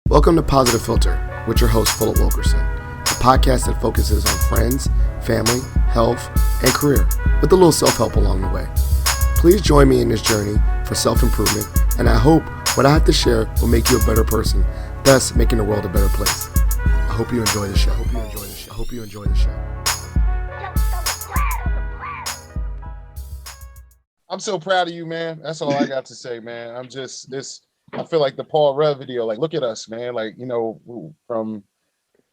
Welcome to Positive Philter with your host, Philip Wilkerson, a podcast that focuses on friends, family, health, and career, with a little self-help along the way. Please join me in this journey for self-improvement, and I hope what I have to share will make you a better person, thus making the world a better place. I hope you enjoy the show. I hope you enjoy the show. I'm so proud of you, man. That's all I got to say, man. I feel like the Paul Rudd video, like, look at us, man. Like, you know, from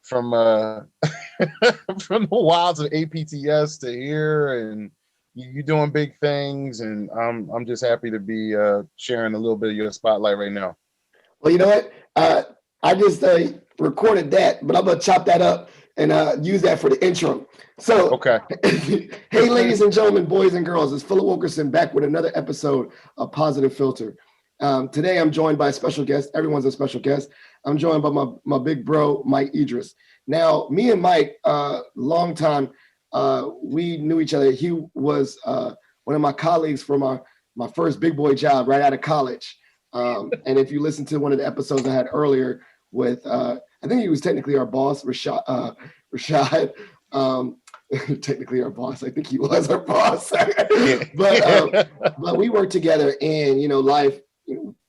from the wilds of APTS to here, and you doing big things, and I'm just happy to be sharing a little bit of your spotlight right now. Well, you know what? I just recorded that, but I'm going to chop that up and use that for the intro. So, Okay. Hey, ladies and gentlemen, boys and girls, it's Philip Wilkerson back with another episode of Positive Philter. Today, I'm joined by a special guest. Everyone's a special guest. I'm joined by my big bro, Mike Idriss. Now, me and Mike, long time, we knew each other. He was one of my colleagues from my first big boy job right out of college. And if you listen to one of the episodes I had earlier with, I think he was technically our boss, Rashad. Technically our boss. I think he was our boss. But we worked together, and life.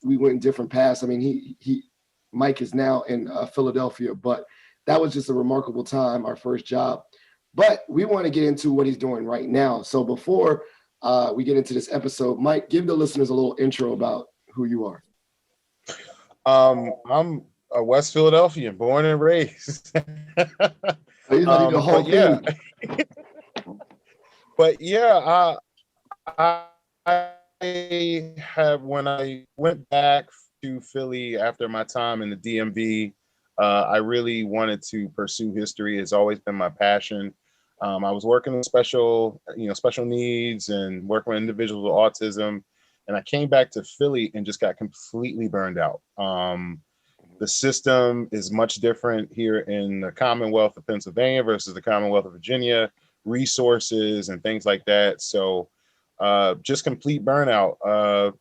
We went in different paths. I mean, Mike is now in Philadelphia, but that was just a remarkable time, our first job. But we want to get into what he's doing right now. So before we get into this episode, Mike, give the listeners a little intro about who you are. I'm a West Philadelphian, born and raised. The whole thing. But yeah, I have, when I went back to Philly after my time in the DMV, I really wanted to pursue history. It's always been my passion. I was working with special needs and working with individuals with autism. And I came back to Philly and just got completely burned out. The system is much different here in the Commonwealth of Pennsylvania versus the Commonwealth of Virginia, resources and things like that. So just complete burnout.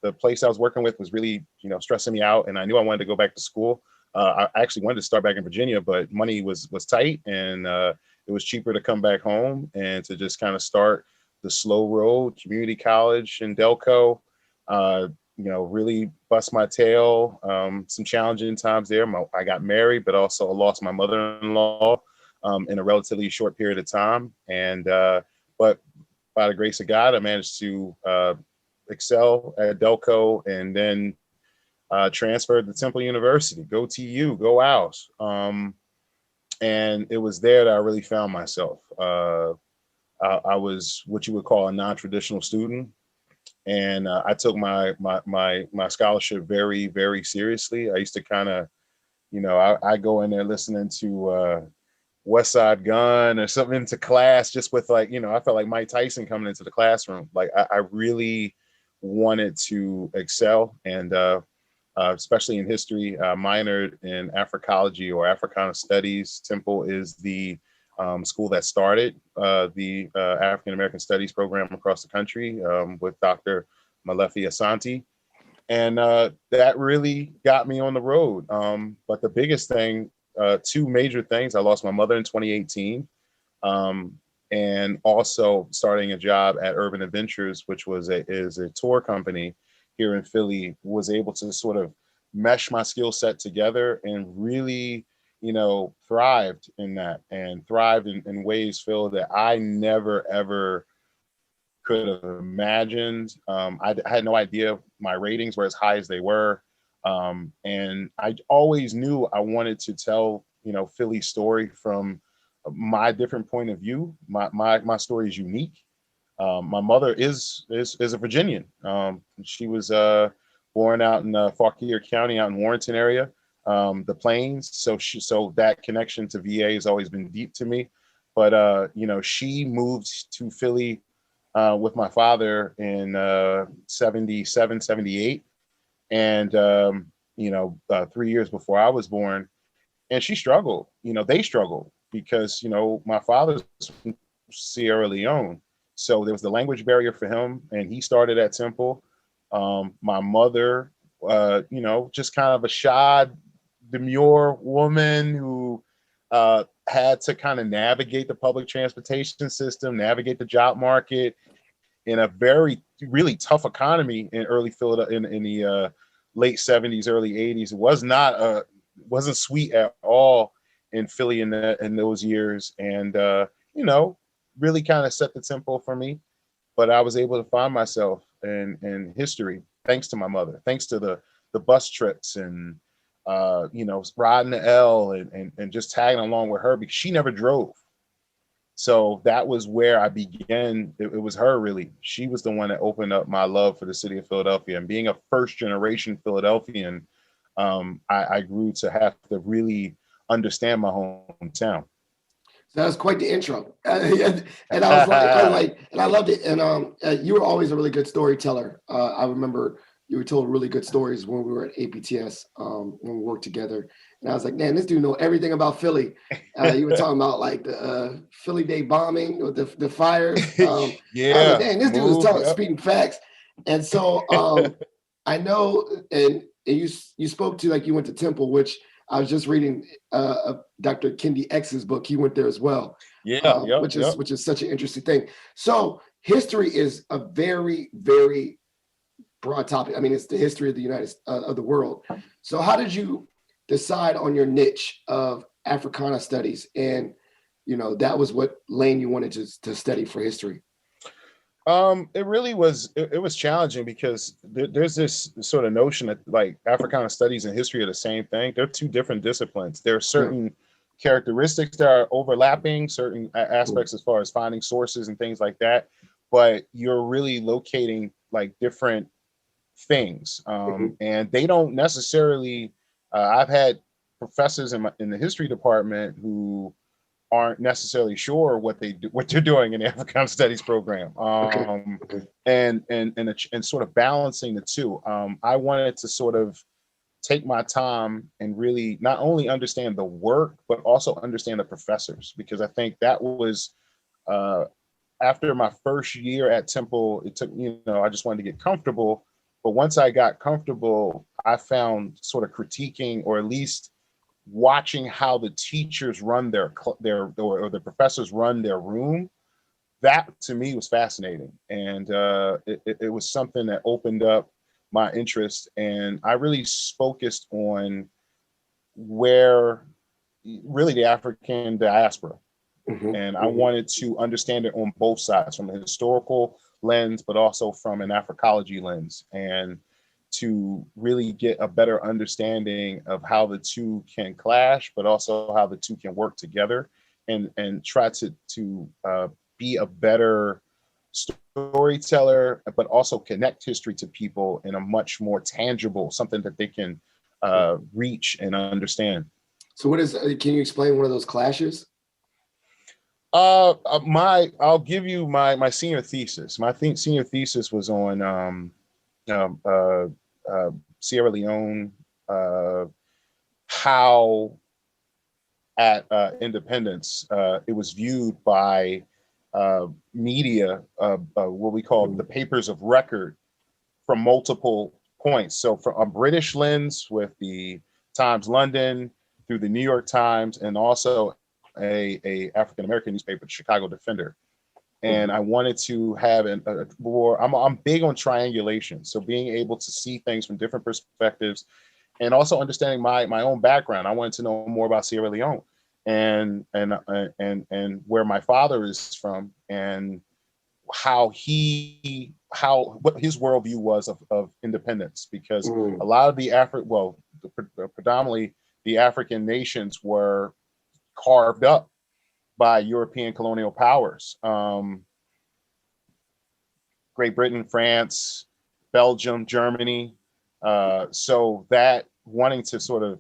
The place I was working with was really, stressing me out, and I knew I wanted to go back to school. I actually wanted to start back in Virginia, but money was tight, and it was cheaper to come back home and to just kind of start the slow road, community college in Delco. Really bust my tail. Some challenging times there. I got married, but also lost my mother-in-law in a relatively short period of time. And but by the grace of God, I managed to excel at Delco, and then transferred to Temple University. Go TU, go Owls. And it was there that I really found myself. I was what you would call a non-traditional student. And I took my scholarship very, very seriously. I used to kind of, I go in there listening to West Side Gun or something into class, just with I felt like Mike Tyson coming into the classroom. Like I really wanted to excel, and especially in history. Minored in Africology or Africana Studies. Temple is the school that started the African American Studies program across the country with Dr. Malefi Asante. And that really got me on the road. But the biggest thing, two major things: I lost my mother in 2018, and also starting a job at Urban Adventures, which is a tour company here in Philly, was able to sort of mesh my skill set together and really thrived in that, and thrived in ways, Phil, that I never, ever could have imagined. I had no idea my ratings were as high as they were. And I always knew I wanted to tell, Philly's story from my different point of view. My story is unique. My mother is a Virginian. She was born out in Fauquier County, out in Warrenton area. The Plains. So that connection to VA has always been deep to me. But, she moved to Philly with my father in 77, 78. And, 3 years before I was born. And she struggled. They struggled because, my father's from Sierra Leone. So there was the language barrier for him, and he started at Temple. My mother, just kind of a shy demure woman who had to kind of navigate the public transportation system, navigate the job market in a very really tough economy in early Philadelphia in the late 70s, early 80s. It wasn't sweet at all in Philly in those years, and really kind of set the tempo for me. But I was able to find myself in history thanks to my mother, thanks to the bus trips and riding the L and just tagging along with her because she never drove. So that was where I began. It was her, really. She was the one that opened up my love for the city of Philadelphia. And being a first generation Philadelphian, I grew to have to really understand my hometown. So that was quite the intro. And and I loved it. And you were always a really good storyteller. I remember you were told really good stories when we were at APTS, when we worked together. And I was like, man, this dude know everything about Philly. You were talking about like the Philly Day bombing or the fires. Yeah, I was like, dang, this dude was speaking facts. And so I know, and you spoke to, like, you went to Temple, which I was just reading Dr. Kendi X's book. He went there as well. Which is such an interesting thing. So history is a very, very broad topic. I mean, it's the history of the world. So how did you decide on your niche of Africana studies? And that was what lane you wanted to study for history. It really was. It was challenging because there's this sort of notion that like Africana studies and history are the same thing. They're two different disciplines. There are certain characteristics that are overlapping, certain aspects as far as finding sources and things like that. But you're really locating like different things, and they don't necessarily. I've had professors in the history department who aren't necessarily sure what they're doing in the Africana Studies program, and sort of balancing the two. I wanted to sort of take my time and really not only understand the work but also understand the professors, because I think that was after my first year at Temple, it took I just wanted to get comfortable. But once I got comfortable, I found sort of critiquing, or at least watching how the teachers run or the professors run their room, that to me was fascinating. And it was something that opened up my interest. And I really focused on where really the African diaspora. And I wanted to understand it on both sides, from a historical lens, but also from an Africology lens, and to really get a better understanding of how the two can clash, but also how the two can work together, and try to be a better storyteller, but also connect history to people in a much more tangible, something that they can reach and understand. So can you explain one of those clashes? I'll give you my senior thesis. My senior thesis was on Sierra Leone, how at independence it was viewed by media, what we call the papers of record, from multiple points. So from a British lens with the Times London, through the New York Times, and also a African American newspaper, the Chicago Defender. And I wanted to have I'm big on triangulation. So being able to see things from different perspectives, and also understanding my own background. I wanted to know more about Sierra Leone and where my father is from, and what his worldview was of independence, because a lot of predominantly the African nations were carved up by European colonial powers. Great Britain, France, Belgium, Germany. So that wanting to sort of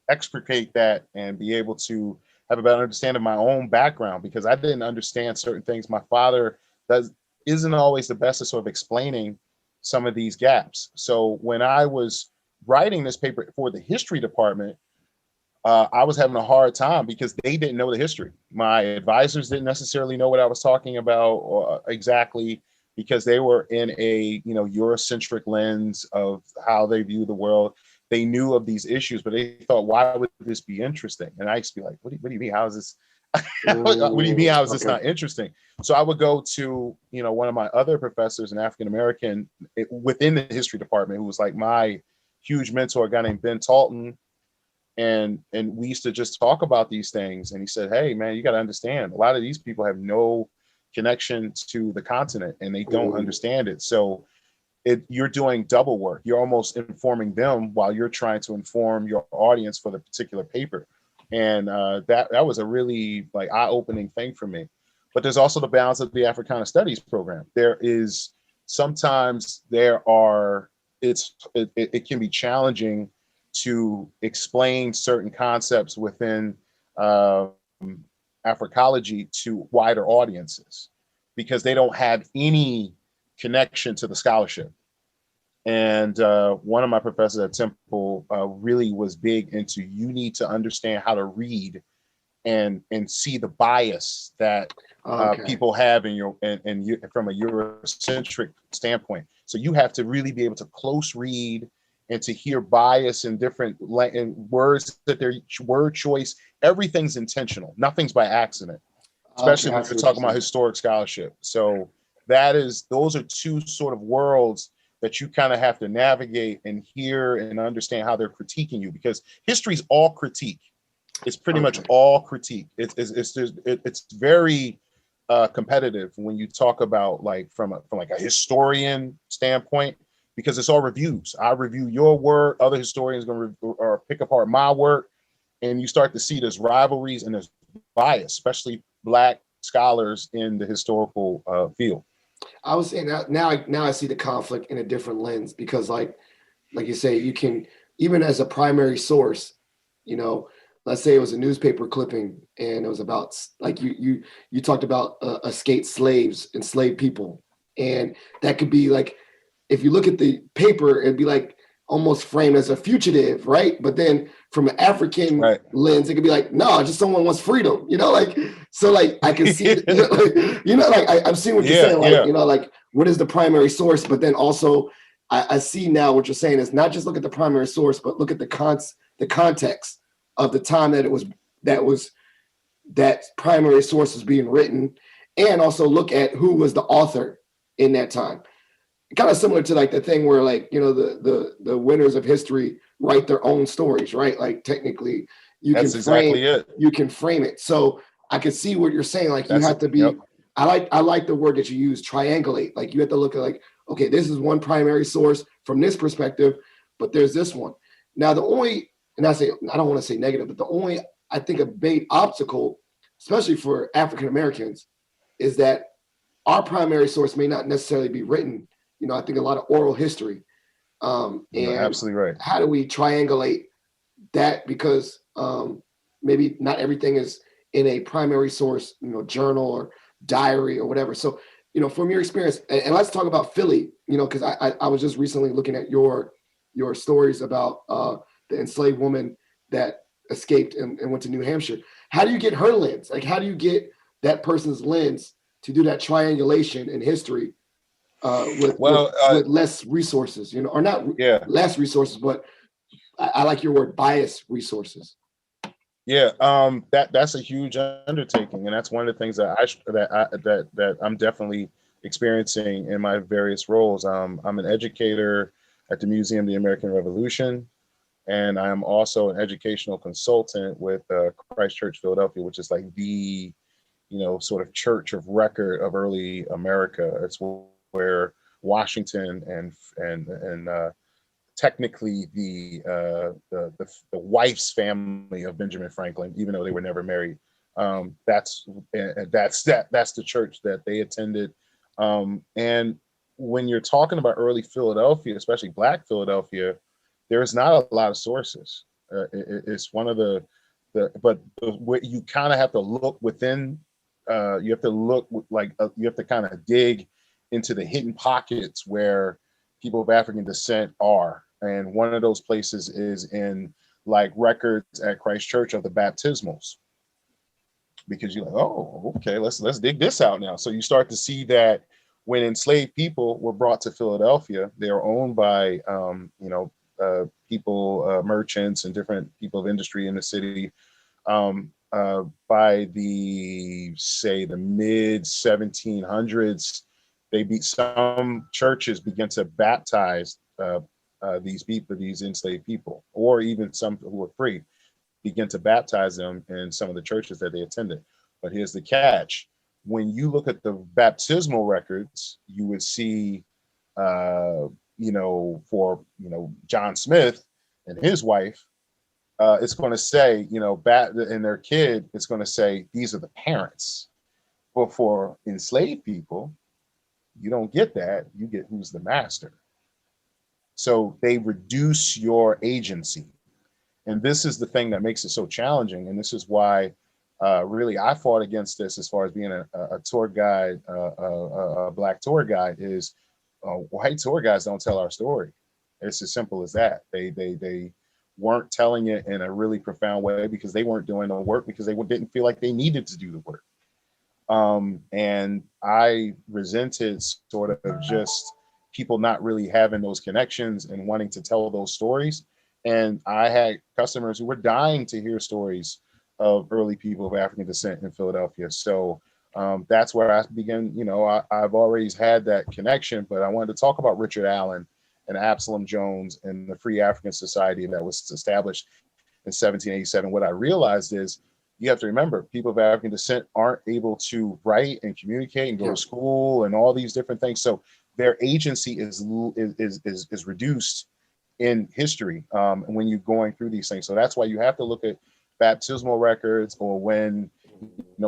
extricate that and be able to have a better understanding of my own background, because I didn't understand certain things. My father isn't always the best at sort of explaining some of these gaps. So when I was writing this paper for the history department, I was having a hard time because they didn't know the history. My advisors didn't necessarily know what I was talking about exactly, because they were in a Eurocentric lens of how they view the world. they knew of these issues, but they thought, why would this be interesting? And I used to be like, what do you mean? How is this? What do you mean? How is this not interesting? So I would go to, one of my other professors, an African-American within the history department, who was like my huge mentor, a guy named Ben Talton. And we used to just talk about these things. And he said, hey, man, you got to understand, a lot of these people have no connection to the continent and they don't understand it. So you're doing double work. You're almost informing them while you're trying to inform your audience for the particular paper. And that was a really like eye-opening thing for me. But there's also the balance of the Africana Studies program. There is sometimes it can be challenging to explain certain concepts within Africology to wider audiences because they don't have any connection to the scholarship. And one of my professors at Temple really was big into, you need to understand how to read and see the bias that people have in from a Eurocentric standpoint. So you have to really be able to close read and to hear bias in different words, that their word choice, everything's intentional. Nothing's by accident, especially when you're talking about historic scholarship. So those are two sort of worlds that you kind of have to navigate and hear and understand how they're critiquing you, because history's all critique. It's pretty much all critique. It's very competitive when you talk about like from a historian standpoint, because it's all reviews. I review your work, other historians going to pick apart my work, and you start to see there's rivalries and there's bias, especially Black scholars in the historical field. I was saying that now I see the conflict in a different lens, because like you say, you can, even as a primary source, let's say it was a newspaper clipping and it was about, like you talked about escaped slaves, enslaved people, and that could be like, if you look at the paper, it'd be like almost framed as a fugitive, right? But then from an African lens, it could be like, no, just someone wants freedom, so like I can see, I'm seeing what you're saying, like what is the primary source? But then also I see now what you're saying is not just look at the primary source, but look at the context of the time that primary source was being written, and also look at who was the author in that time. Kind of similar to like the thing where like, the winners of history write their own stories, right? Like technically you can frame it. So I could see what you're saying. Like you have to be, I like the word that you use, triangulate. Like you have to look at like, okay, this is one primary source from this perspective, but there's this one. Now I don't want to say negative, but the only, I think, a big obstacle, especially for African-Americans, is that our primary source may not necessarily be written. I think a lot of oral history. And absolutely right. How do we triangulate that? Because maybe not everything is in a primary source, journal or diary or whatever. So, from your experience, and let's talk about Philly, because I was just recently looking at your stories about the enslaved woman that escaped and went to New Hampshire. How do you get her lens? Like, how do you get that person's lens to do that triangulation in history? With less resources, or not less resources, but I like your word, bias resources. Yeah, that's a huge undertaking, and that's one of the things that I'm definitely experiencing in my various roles. I'm an educator at the Museum of the American Revolution, and I am also an educational consultant with Christ Church Philadelphia, which is like the sort of church of record of early America. It's where Washington and technically the wife's family of Benjamin Franklin, even though they were never married, that's the church that they attended. And when you're talking about early Philadelphia, especially Black Philadelphia, there's not a lot of sources. It's one of but what you kind of have to look within. You have to look you have to kind of dig into the hidden pockets where people of African descent are. And one of those places is in like records at Christ Church of the baptismals, because you're like, oh, okay, let's dig this out now. So you start to see that when enslaved people were brought to Philadelphia, they were owned by, people, merchants and different people of industry in the city. By the mid 1700s, some churches began to baptize these enslaved people, or even some who were free, begin to baptize them in some of the churches that they attended. But here's the catch: when you look at the baptismal records, you would see, for John Smith and his wife, it's going to say, and their kid, it's going to say these are the parents. But for enslaved people, you don't get that. You get who's the master. So they reduce your agency. And this is the thing that makes it so challenging. And this is why really I fought against this as far as being a tour guide, a Black tour guide, is white tour guides don't tell our story. It's as simple as that. They weren't telling it in a really profound way because they weren't doing the work, because they didn't feel like they needed to do the work. And I resented sort of just people not really having those connections and wanting to tell those stories. And I had customers who were dying to hear stories of early people of African descent in Philadelphia. So that's where I began. I've always had that connection, but I wanted to talk about Richard Allen and Absalom Jones and the Free African Society that was established in 1787. What I realized is, you have to remember, people of African descent aren't able to write and communicate and go to school and all these different things. So their agency is reduced in history when you're going through these things. So that's why you have to look at baptismal records, or when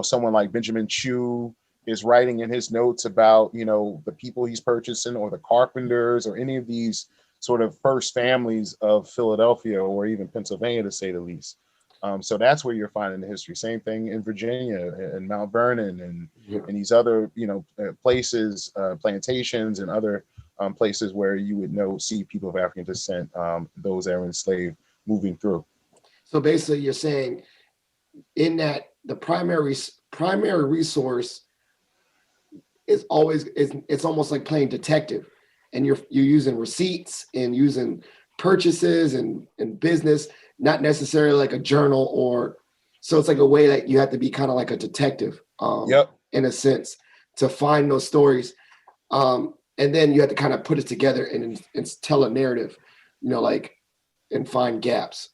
someone like Benjamin Chew is writing in his notes about the people he's purchasing, or the Carpenters, or any of these sort of first families of Philadelphia or even Pennsylvania, to say the least. So that's where you're finding the history. Same thing in Virginia and Mount Vernon and these other places, plantations and other places where you would see people of African descent, those that are enslaved, moving through. So basically, you're saying in that the primary resource is always it's almost like playing detective, and you're using receipts and using purchases and business, not necessarily like a journal, or so it's like a way that you have to be kind of like a detective in a sense to find those stories, and then you have to kind of put it together and tell a narrative, and find gaps,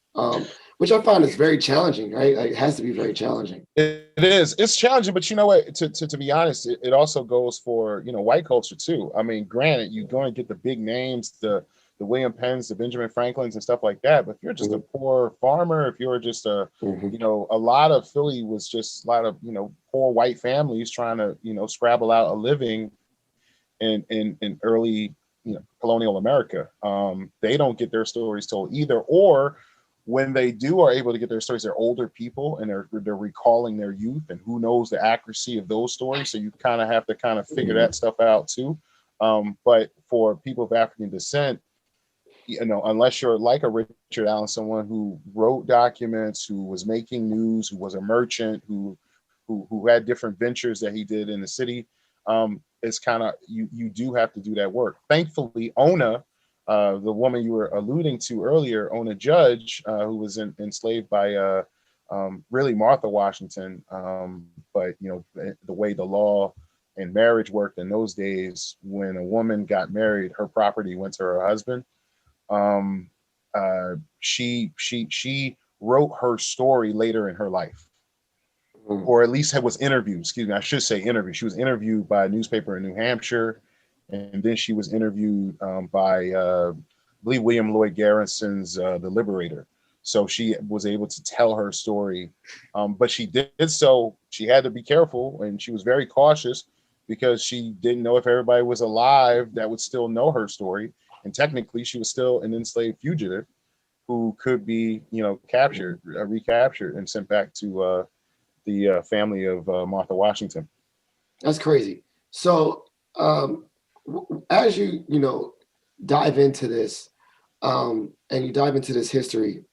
which I find is very challenging, right? Like, it has to be very challenging. It is. It's challenging, but you know what? To be honest, it also goes for white culture too. I mean, granted, you're going to get the big names, the William Penns, the Benjamin Franklins, and stuff like that. But if you're just a poor farmer, if you're just a lot of Philly was just a lot of poor white families trying to scrabble out a living in early colonial America. They don't get their stories told either, or when they are able to get their stories, they're older people and they're recalling their youth, and who knows the accuracy of those stories. So you kind of have to figure that stuff out too. But for people of African descent, unless you're like a Richard Allen, someone who wrote documents, who was making news, who was a merchant, who had different ventures that he did in the city, it's kind of, you do have to do that work. Thankfully, Ona, the woman you were alluding to earlier, Ona Judge, who was enslaved by really Martha Washington, but the way the law and marriage worked in those days, when a woman got married, her property went to her husband. She wrote her story later in her life, or at least was interviewed. Excuse me, I should say interviewed. She was interviewed by a newspaper in New Hampshire, and then she was interviewed by, I believe, William Lloyd Garrison's The Liberator. So she was able to tell her story, but she did so. She had to be careful, and she was very cautious because she didn't know if everybody was alive that would still know her story. And technically, she was still an enslaved fugitive who could be, captured, recaptured, and sent back to the family of Martha Washington. That's crazy. So as you dive into this, and you dive into this history,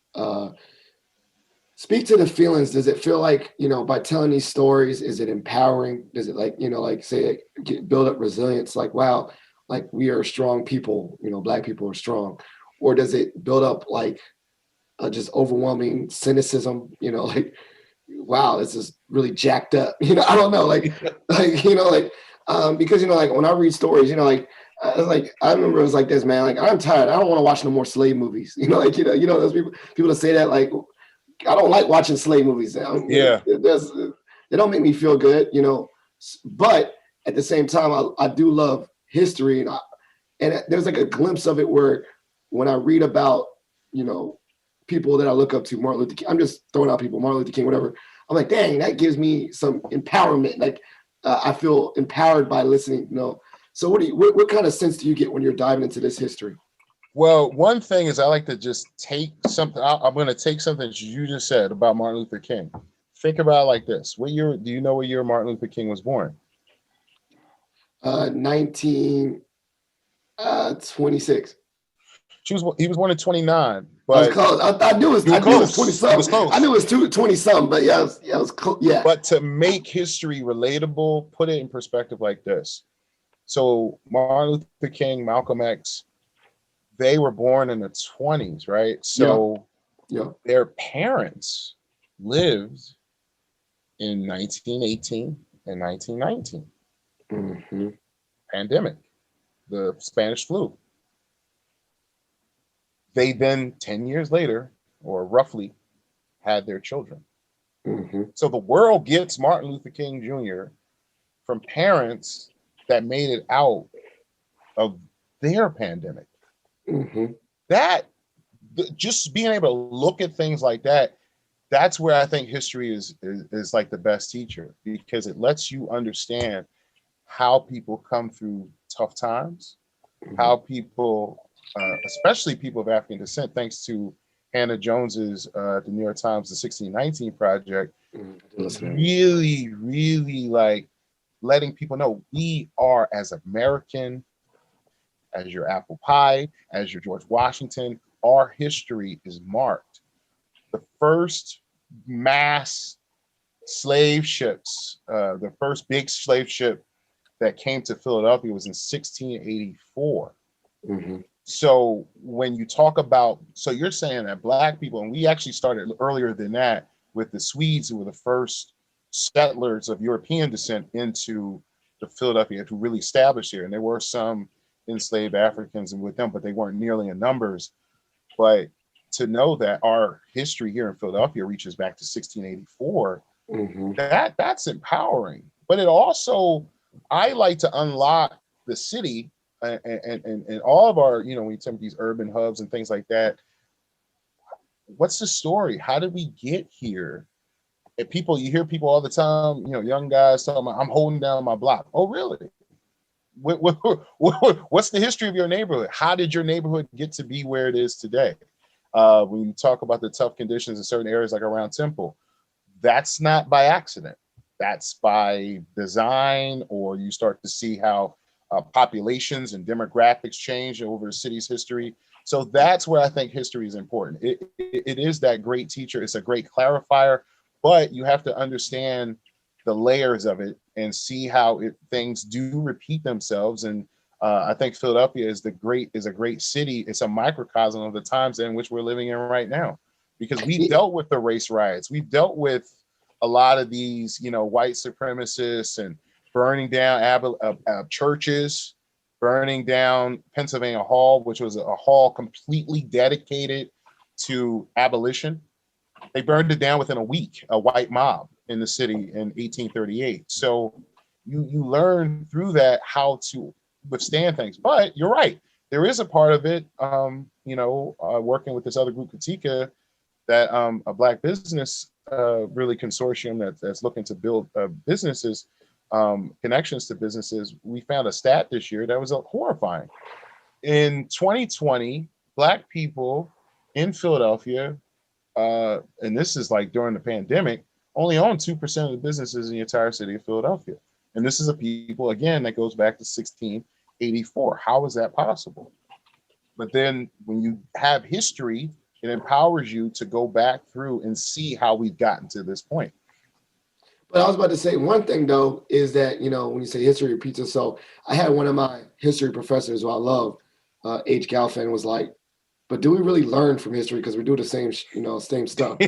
speak to the feelings. Does it feel like, by telling these stories, is it empowering? Does it say build up resilience? Like, wow, like we are strong people, Black people are strong. or does it build up like just overwhelming cynicism? You know, like, wow, this is really jacked up. You know, I don't know, because like when I read stories, I remember it was like this, man. Like, I'm tired. I don't want to watch no more slave movies. Those people that say that, like, I don't like watching slave movies. Yeah. They don't make me feel good, But at the same time, I do love history, and there's like a glimpse of it where when I read about, people that I look up to, Martin Luther King. I'm just throwing out people, Martin Luther King, whatever. I'm like, dang, that gives me some empowerment. Like, I feel empowered by listening. So what kind of sense do you get when you're diving into this history? Well, one thing is I like to just take something. I'm going to take something that you just said about Martin Luther King. Think about it like this. Do you know what year Martin Luther King was born? 1926. He was born in 29. But I was close. I knew it was 20 something. It was close. I knew it was 20 something, but yeah, it was close. Yeah. But to make history relatable, put it in perspective like this. So Martin Luther King, Malcolm X, they were born in the 20s, right? So their parents lived in 1918 and 1919. Mm-hmm. Pandemic, the Spanish flu. They then 10 years later, or roughly, had their children. Mm-hmm. So the world gets Martin Luther King Jr. from parents that made it out of their pandemic. Mm-hmm. Just being able to look at things like that, that's where I think history is like the best teacher, because it lets you understand how people come through tough times, how people, especially people of African descent, thanks to Hannah Jones's the New York Times, the 1619 Project, really, really like letting people know we are, as American, as your apple pie, as your George Washington, our history is marked. The first mass slave ships, the first big slave ship that came to Philadelphia was in 1684. Mm-hmm. So when you talk about, so you're saying that Black people, and we actually started earlier than that with the Swedes, who were the first settlers of European descent into the Philadelphia to really establish here. And there were some enslaved Africans and with them, but they weren't nearly in numbers. But to know that our history here in Philadelphia reaches back to 1684, mm-hmm. that's empowering. But it also, I like to unlock the city and all of our, when you talk about these urban hubs and things like that. What's the story? How did we get here? And you hear people all the time, young guys talking about, I'm holding down my block. Oh, really? What's the history of your neighborhood? How did your neighborhood get to be where it is today? When you talk about the tough conditions in certain areas, like around Temple, that's not by accident. That's by design, or you start to see how populations and demographics change over the city's history. So that's where I think history is important. It is that great teacher. It's a great clarifier, but you have to understand the layers of it and see how things do repeat themselves. And I think Philadelphia is a great city. It's a microcosm of the times in which we're living in right now, because we dealt with the race riots. We've dealt with a lot of these, white supremacists and burning down churches, burning down Pennsylvania Hall, which was a hall completely dedicated to abolition. They burned it down within a week, a white mob in the city in 1838. So you learn through that how to withstand things. But you're right. There is a part of it, working with this other group, Katika, that a Black business really consortium that's looking to build businesses, connections to businesses. We found a stat this year that was horrifying. In 2020, Black people in Philadelphia, and this is like during the pandemic, only own 2% of the businesses in the entire city of Philadelphia. And this is a people, again, that goes back to 1684. How is that possible? But then when you have history, it empowers you to go back through and see how we've gotten to this point. But I was about to say one thing, though, is that, when you say history repeats itself, I had one of my history professors who I love, H. Galfin, was like, but do we really learn from history? Because we do the same, same stuff.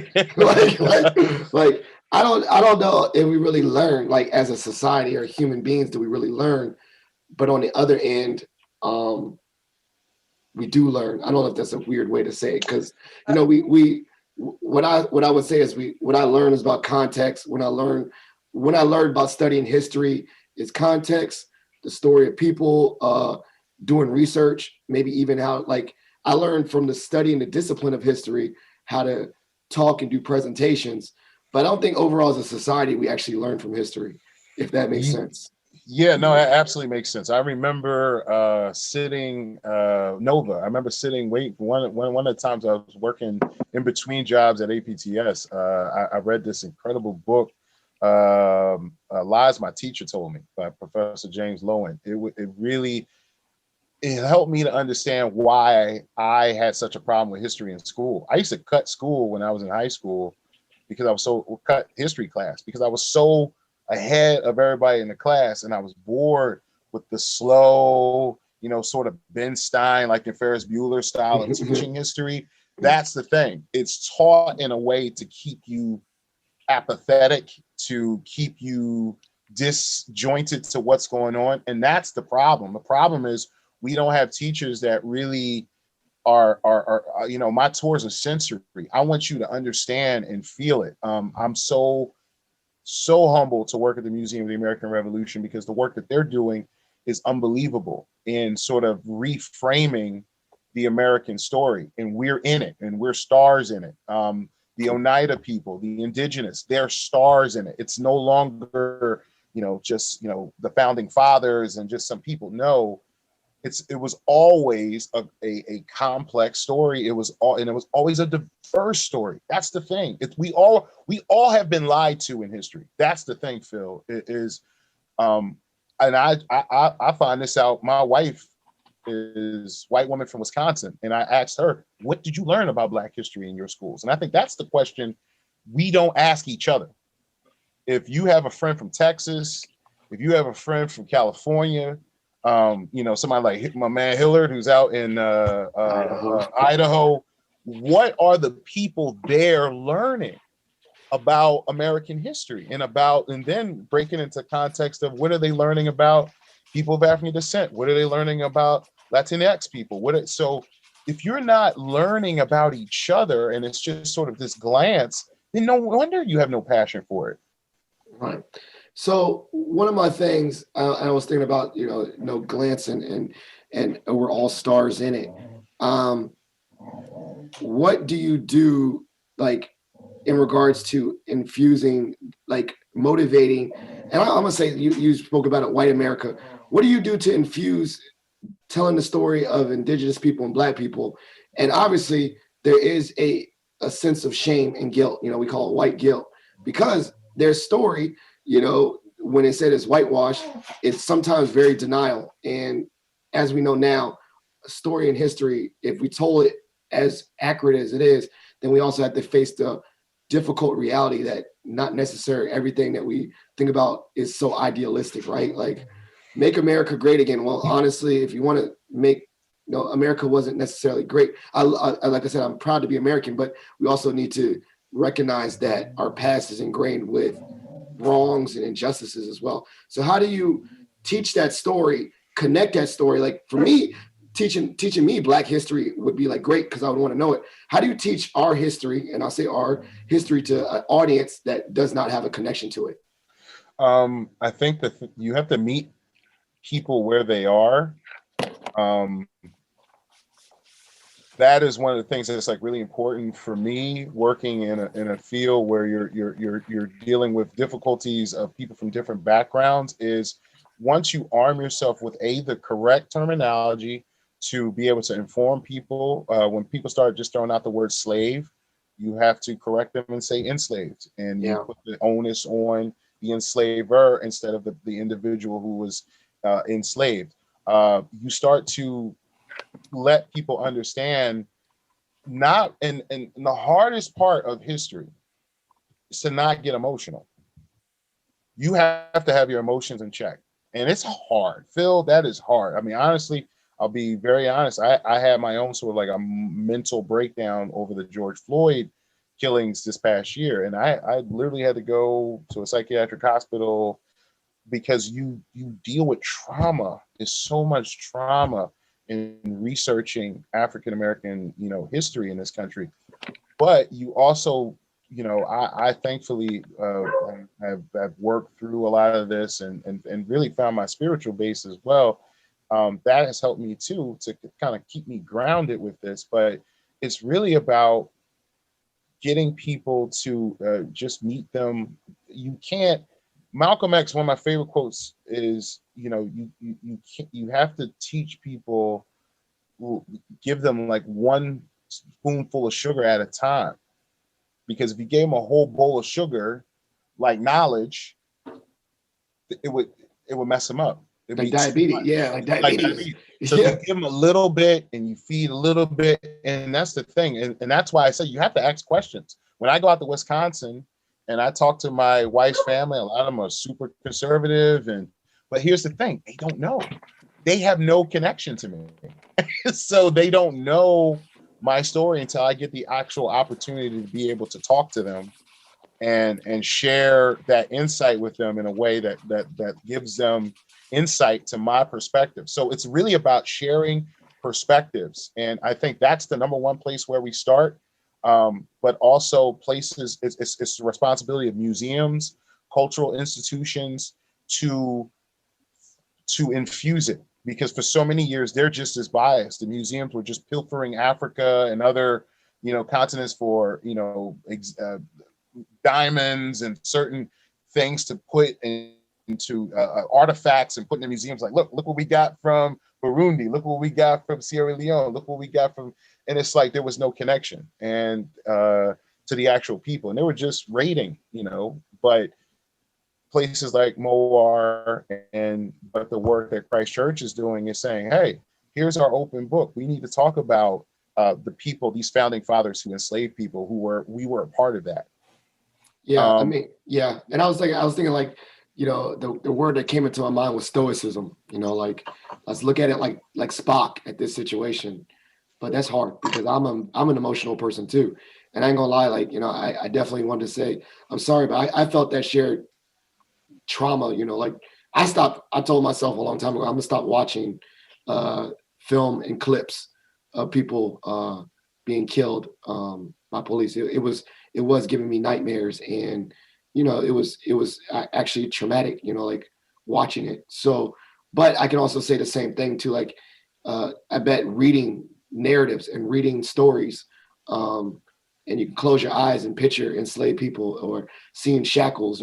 like I don't know if we really learn, like as a society or human beings, do we really learn? But on the other end, we do learn. I don't know if that's a weird way to say it, because we what I would say is what I learn is about context. When I learn about studying history is context, the story of people, doing research, maybe even how, like, I learned from the study and the discipline of history how to talk and do presentations. But I don't think overall as a society we actually learn from history, if that makes sense. Yeah, no, it absolutely makes sense. I remember sitting Nova. I remember sitting. One of the times I was working in between jobs at APTS. I read this incredible book, "Lies My Teacher Told Me" by Professor James Lowen. It helped me to understand why I had such a problem with history in school. I used to cut school when I was in high school because I was cut history class because I was so ahead of everybody in the class, and I was bored with the slow, sort of Ben Stein, like in Ferris Bueller style of teaching history. That's the thing. It's taught in a way to keep you apathetic, to keep you disjointed to what's going on. And that's the problem. The problem is we don't have teachers that really are my tours are sensory. I want you to understand and feel it. I'm so humbled to work at the Museum of the American Revolution because the work that they're doing is unbelievable in sort of reframing the American story, and we're in it, and we're stars in it. The Oneida people, the indigenous, they're stars in it. It's no longer, just, the founding fathers and just some people. No, it was always a complex story. It was always a diverse story. That's the thing. We all have been lied to in history. That's the thing, Phil. It is, and I find this out. My wife is white woman from Wisconsin, and I asked her, "What did you learn about Black history in your schools?" And I think that's the question we don't ask each other. If you have a friend from Texas, if you have a friend from California, somebody like my man Hillard, who's out in Idaho, what are the people there learning about American history and then breaking into context of what are they learning about people of African descent? What are they learning about Latinx people? So if you're not learning about each other and it's just sort of this glance, then no wonder you have no passion for it. Right. So one of my things I was thinking about, glancing and we're all stars in it. What do you do, like, in regards to infusing, like, motivating? And I'm gonna say you spoke about it, white America. What do you do to infuse telling the story of indigenous people and Black people? And obviously there is a sense of shame and guilt. We call it white guilt because their story, when it said it's whitewash, it's sometimes very denial. And as we know now, a story in history, if we told it as accurate as it is, then we also have to face the difficult reality that not necessarily everything that we think about is so idealistic, right? Like, make America great again. Well, honestly, if you want to make, America wasn't necessarily great. I like I said, I'm proud to be American, but we also need to recognize that our past is ingrained with wrongs and injustices as well. So how do you teach that story, connect that story? Like, for me, teaching me Black history would be like great because I would want to know it. How do you teach our history, and I'll say our history, to an audience that does not have a connection to it? I think that you have to meet people where they are. That is one of the things that's like really important for me, working in a field where you're dealing with difficulties of people from different backgrounds. Is once you arm yourself with the correct terminology to be able to inform people, when people start just throwing out the word slave, you have to correct them and say enslaved, and you put the onus on the enslaver instead of the individual who was enslaved. You start to let people understand, not and the hardest part of history is to not get emotional. You have to have your emotions in check, and it's hard, Phil. That is hard. I mean, honestly, I'll be very honest. I had my own sort of like a mental breakdown over the George Floyd killings this past year, and I literally had to go to a psychiatric hospital because you deal with trauma. There's so much trauma in researching African American, history in this country. But you also, I thankfully have worked through a lot of this and really found my spiritual base as well. That has helped me too to kind of keep me grounded with this. But it's really about getting people to just meet them. You can't. Malcolm X, one of my favorite quotes is, you have to teach people, give them like one spoonful of sugar at a time, because if you gave them a whole bowl of sugar, like knowledge, it would mess them up. Like diabetes, yeah, like diabetes. So you give them a little bit and you feed a little bit, and that's the thing. And that's why I say you have to ask questions. When I go out to Wisconsin and I talk to my wife's family, a lot of them are super conservative, but here's the thing, they don't know. They have no connection to me. So they don't know my story until I get the actual opportunity to be able to talk to them and share that insight with them in a way that gives them insight to my perspective. So it's really about sharing perspectives. And I think that's the number one place where we start. But also places, it's the responsibility of museums, cultural institutions to infuse it. Because for so many years, they're just as biased. The museums were just pilfering Africa and other, continents for, diamonds and certain things to put into artifacts and put in the museums. Like, look what we got from Burundi. Look what we got from Sierra Leone. Look what we got from, and it's like there was no connection and to the actual people, and they were just raiding, but places like MOAR but the work that Christ Church is doing is saying, hey, here's our open book. We need to talk about the people, these founding fathers who enslaved people, we were a part of that. Yeah, yeah. And I was thinking like, the word that came into my mind was stoicism. Like, let's look at it like Spock at this situation. But that's hard because I'm an emotional person too. And I ain't gonna lie, like, I definitely wanted to say, I'm sorry, but I felt that shared trauma, like I told myself a long time ago, I'm gonna stop watching film and clips of people being killed by police. It was giving me nightmares, and it was actually traumatic, like watching it. So, but I can also say the same thing too, like I bet reading narratives and reading stories, and you can close your eyes and picture enslaved people or seeing shackles,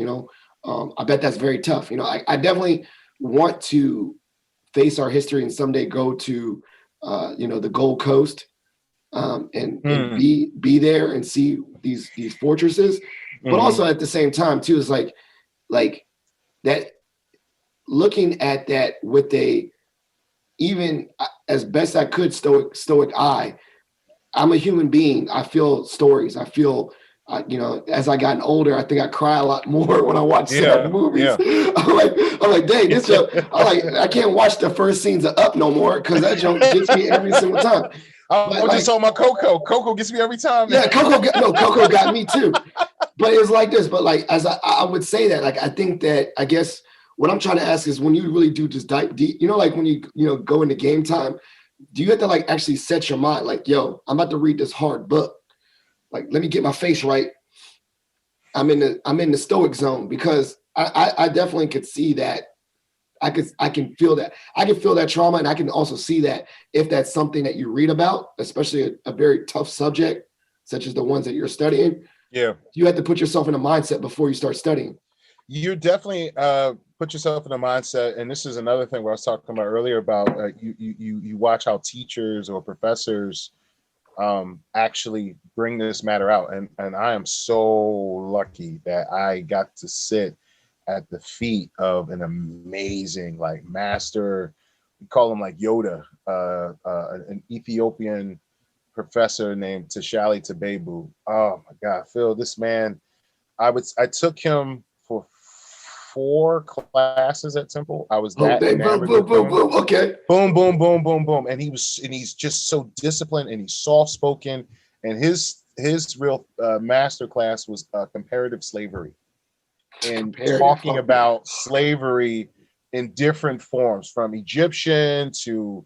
I bet that's very tough. I definitely want to face our history and someday go to, the Gold Coast, and be there and see these fortresses. But also at the same time too, is like that, looking at that with a, even as best I could, stoic eye. I'm a human being. I feel stories. I feel, as I gotten older, I think I cry a lot more when I watch sad movies. Yeah. I'm like, dang, I can't watch the first scenes of Up no more because that joke gets me every single time. I just saw my Coco. Coco gets me every time. Yeah, Coco got me too. But it was like this. But like, as I would say that, like, I think that, I guess what I'm trying to ask is, when you really do just dive deep, like when you go into game time, do you have to like actually set your mind like, yo, I'm about to read this hard book. Like, let me get my face right. I'm in the stoic zone, because I definitely could see that. I can feel that. I can feel that trauma, and I can also see that if that's something that you read about, especially a very tough subject, such as the ones that you're studying. Yeah. You have to put yourself in a mindset before you start studying. You definitely put yourself in a mindset, and this is another thing where I was talking about earlier about you watch how teachers or professors actually bring this matter out, and I am so lucky that I got to sit at the feet of an amazing like master. We call him like Yoda, an Ethiopian professor named Tashali Tabebu. Oh my God, Phil, this man, I took him for 4 classes at Temple. I was Oh, that enamored boom, with boom, him. boom. Okay. Boom, boom, boom, boom, boom. And he's just so disciplined, and he's soft spoken. And his real master class was comparative slavery, and talking about slavery in different forms, from Egyptian to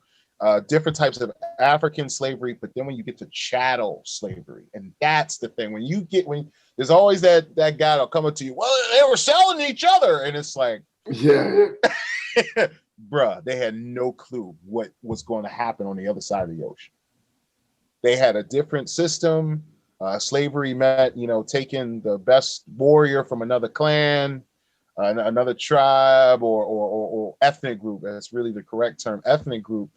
different types of African slavery. But then when you get to chattel slavery, and that's the thing, when there's always that guy that'll come up to you, well, they were selling each other, and it's like, yeah. bruh, they had no clue what was going to happen on the other side of the ocean. They had a different system. Slavery meant, taking the best warrior from another clan, another tribe, or ethnic group. That's really the correct term, ethnic group.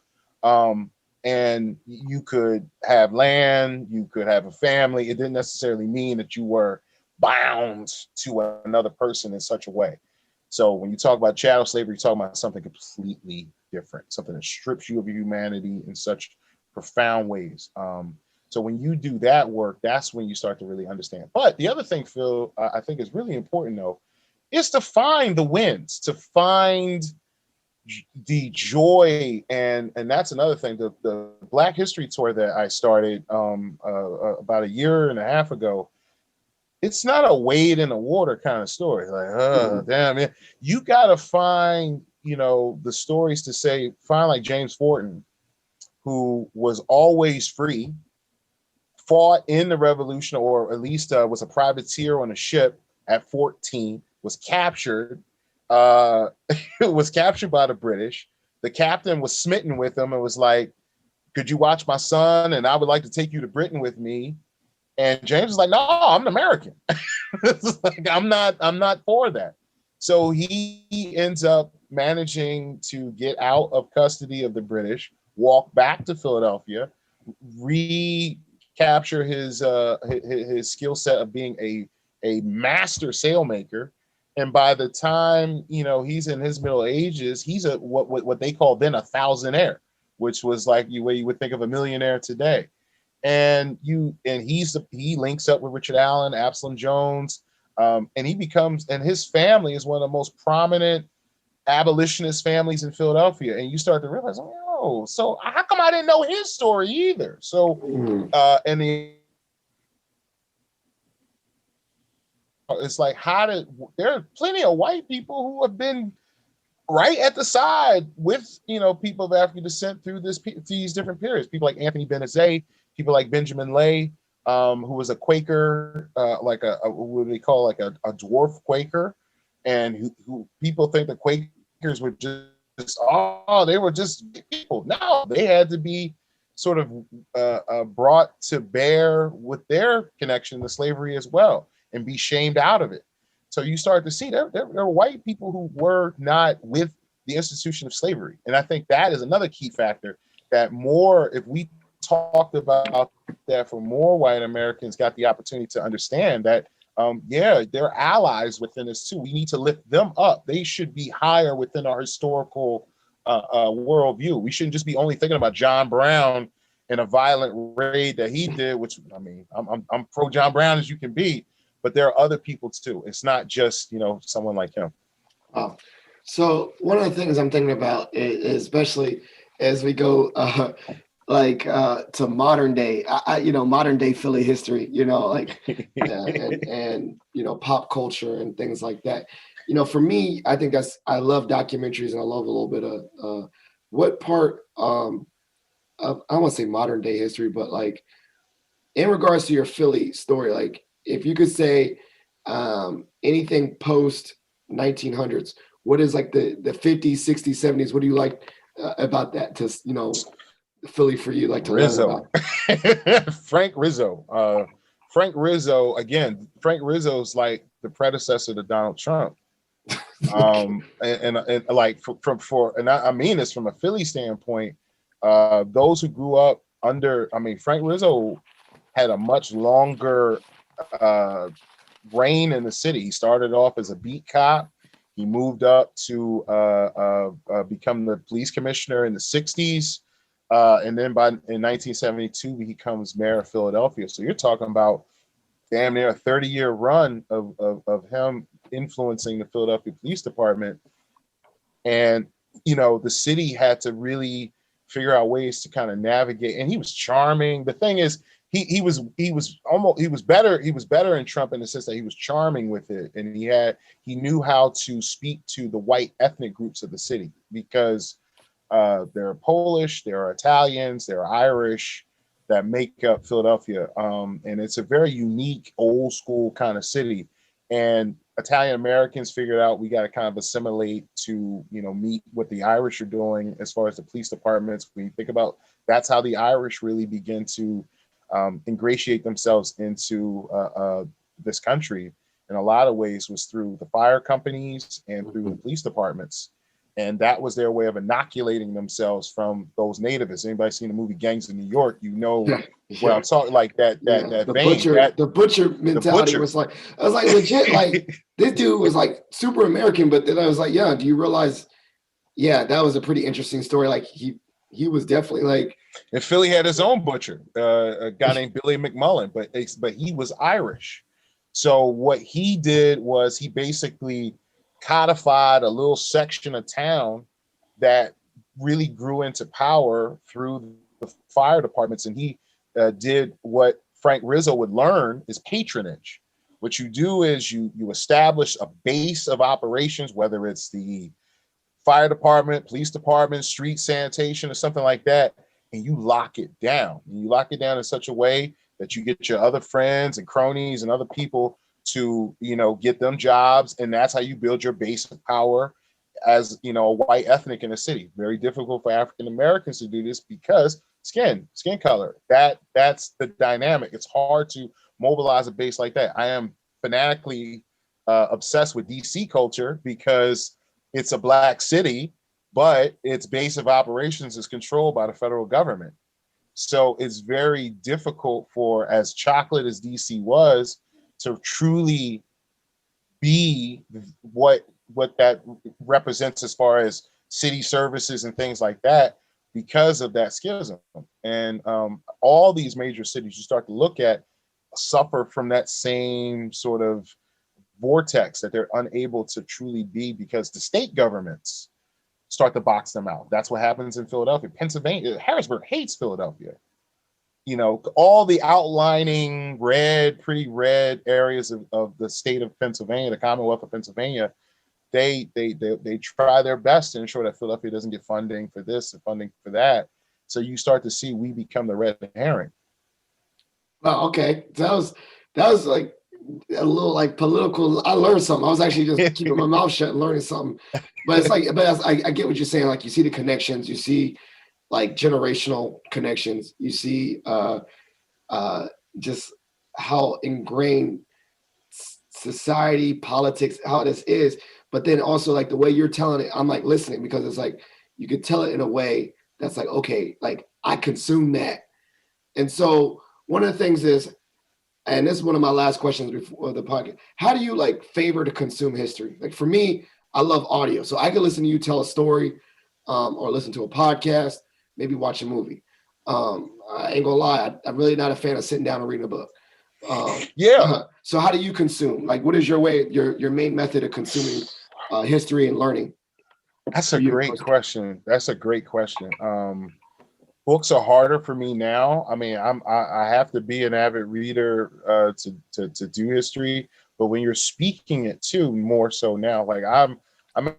And you could have land, you could have a family. It didn't necessarily mean that you were bound to another person in such a way. So when you talk about chattel slavery, you're talking about something completely different, something that strips you of your humanity in such profound ways. So when you do that work, that's when you start to really understand. But the other thing, Phil, I think is really important, though, is to find the wins, to find the joy. And that's another thing. The Black History Tour that I started about a year and a half ago, it's not a wade in the water kind of story. Like, damn, man. You got to find, the stories to find like James Fortin, who was always free, fought in the revolution, or at least was a privateer on a ship at 14, was captured, was captured by the British. The captain was smitten with him and was like, could you watch my son? And I would like to take you to Britain with me. And James was like, no, I'm an American. Like, I'm not for that. So he ends up managing to get out of custody of the British, walk back to Philadelphia, recapture his skill set of being a master sailmaker. And by the time, he's in his middle ages, he's what they call then a thousandaire, which was like the way you would think of a millionaire today. And he links up with Richard Allen, Absalom Jones, and his family is one of the most prominent abolitionist families in Philadelphia. And you start to realize, oh, so how come I didn't know his story either? So, it's like, there are plenty of white people who have been right at the side with, people of African descent through these different periods. People like Anthony Benezet, people like Benjamin Lay, who was a Quaker, like what do they call, like a dwarf Quaker, and who people think the Quakers were they were just people. No, they had to be sort of brought to bear with their connection to slavery as well, and be shamed out of it. So you start to see there were white people who were not with the institution of slavery. And I think that is another key factor, that if we talked about that, for more white Americans got the opportunity to understand that, they're allies within this too. We need to lift them up. They should be higher within our historical worldview. We shouldn't just be only thinking about John Brown and a violent raid that he did, which, I mean, I'm pro John Brown as you can be, but there are other people too. It's not just, someone like him. Wow. So one of the things I'm thinking about is, especially as we go to modern day, modern day Philly history, and pop culture and things like that. For me, I think I love documentaries, and I love a little bit of what part of, I don't want to say modern day history, but like in regards to your Philly story, like if you could say anything post 1900s, what is like the 50s, 60s, 70s? What do you like about that? To Philly for you, like to Rizzo. learn about? Frank Rizzo. Frank Rizzo, again, Frank Rizzo's like the predecessor to Donald Trump. And like I mean this from a Philly standpoint, those who grew up Frank Rizzo had a much longer reign in the city. He started off as a beat cop. He moved up to become the police commissioner in the 60s. And then in 1972, he becomes mayor of Philadelphia. So you're talking about damn near a 30-year run of him influencing the Philadelphia Police Department. And, you know, the city had to really figure out ways to kind of navigate. And he was charming. The thing is, he was better in Trump in the sense that he was charming with it. And he knew how to speak to the white ethnic groups of the city, because there are Polish, there are Italians, there are Irish that make up Philadelphia. And it's a very unique, old school kind of city. And Italian Americans figured out we got to kind of assimilate to, you know, meet what the Irish are doing as far as the police departments. When you think about, that's how the Irish really begin to ingratiate themselves into this country in a lot of ways, was through the fire companies and through the police departments. And that was their way of inoculating themselves from those nativists. Anybody seen the movie Gangs of New York, you know what I'm talking, like that the butcher mentality was like, I was like, legit, like this dude was like super American, but then I was like, yeah, do you realize, yeah, that was a pretty interesting story. Like he was definitely like, and Philly had his own butcher, a guy named Billy McMullen, but he was Irish. So what he did was he basically codified a little section of town that really grew into power through the fire departments. And he did what Frank Rizzo would learn, is patronage. What you do is you establish a base of operations, whether it's the fire department, police department, street sanitation, or something like that, and you lock it down. You lock it down in such a way that you get your other friends and cronies and other people to, you know, get them jobs. And that's how you build your base of power as, you know, a white ethnic in a city. Very difficult for African Americans to do this because skin color. That's the dynamic. It's hard to mobilize a base like that. I am fanatically obsessed with DC culture because it's a black city, but its base of operations is controlled by the federal government. So it's very difficult for, as chocolate as DC was, to truly be what that represents as far as city services and things like that, because of that schism. And all these major cities you start to look at suffer from that same sort of vortex, that they're unable to truly be, because the state governments start to box them out. That's what happens in Philadelphia. Pennsylvania, Harrisburg hates Philadelphia. You know, all the outlining pretty red areas of the state of Pennsylvania, the Commonwealth of Pennsylvania, they try their best to ensure that Philadelphia doesn't get funding for this and funding for that. So you start to see we become the red herring. well, okay, that was like a little like political. I learned something. I was actually just keeping my mouth shut and learning something. But it's like, I get what you're saying. Like, you see the connections, you see like generational connections, you see just how ingrained society, politics, how this is. But then also like the way you're telling it, I'm like listening, because it's like you could tell it in a way that's like, okay, like I consume that. And so one of the things is, and this is one of my last questions before the podcast, how do you like favor to consume history? Like for me, I love audio. So I could listen to you tell a story, or listen to a podcast, maybe watch a movie. I ain't gonna lie, I'm really not a fan of sitting down and reading a book. So how do you consume? Like, what is your way, your main method of consuming history and learning? That's a great question. Books are harder for me now. I mean, I have to be an avid reader to do history, but when you're speaking it too, more so now. Like I'm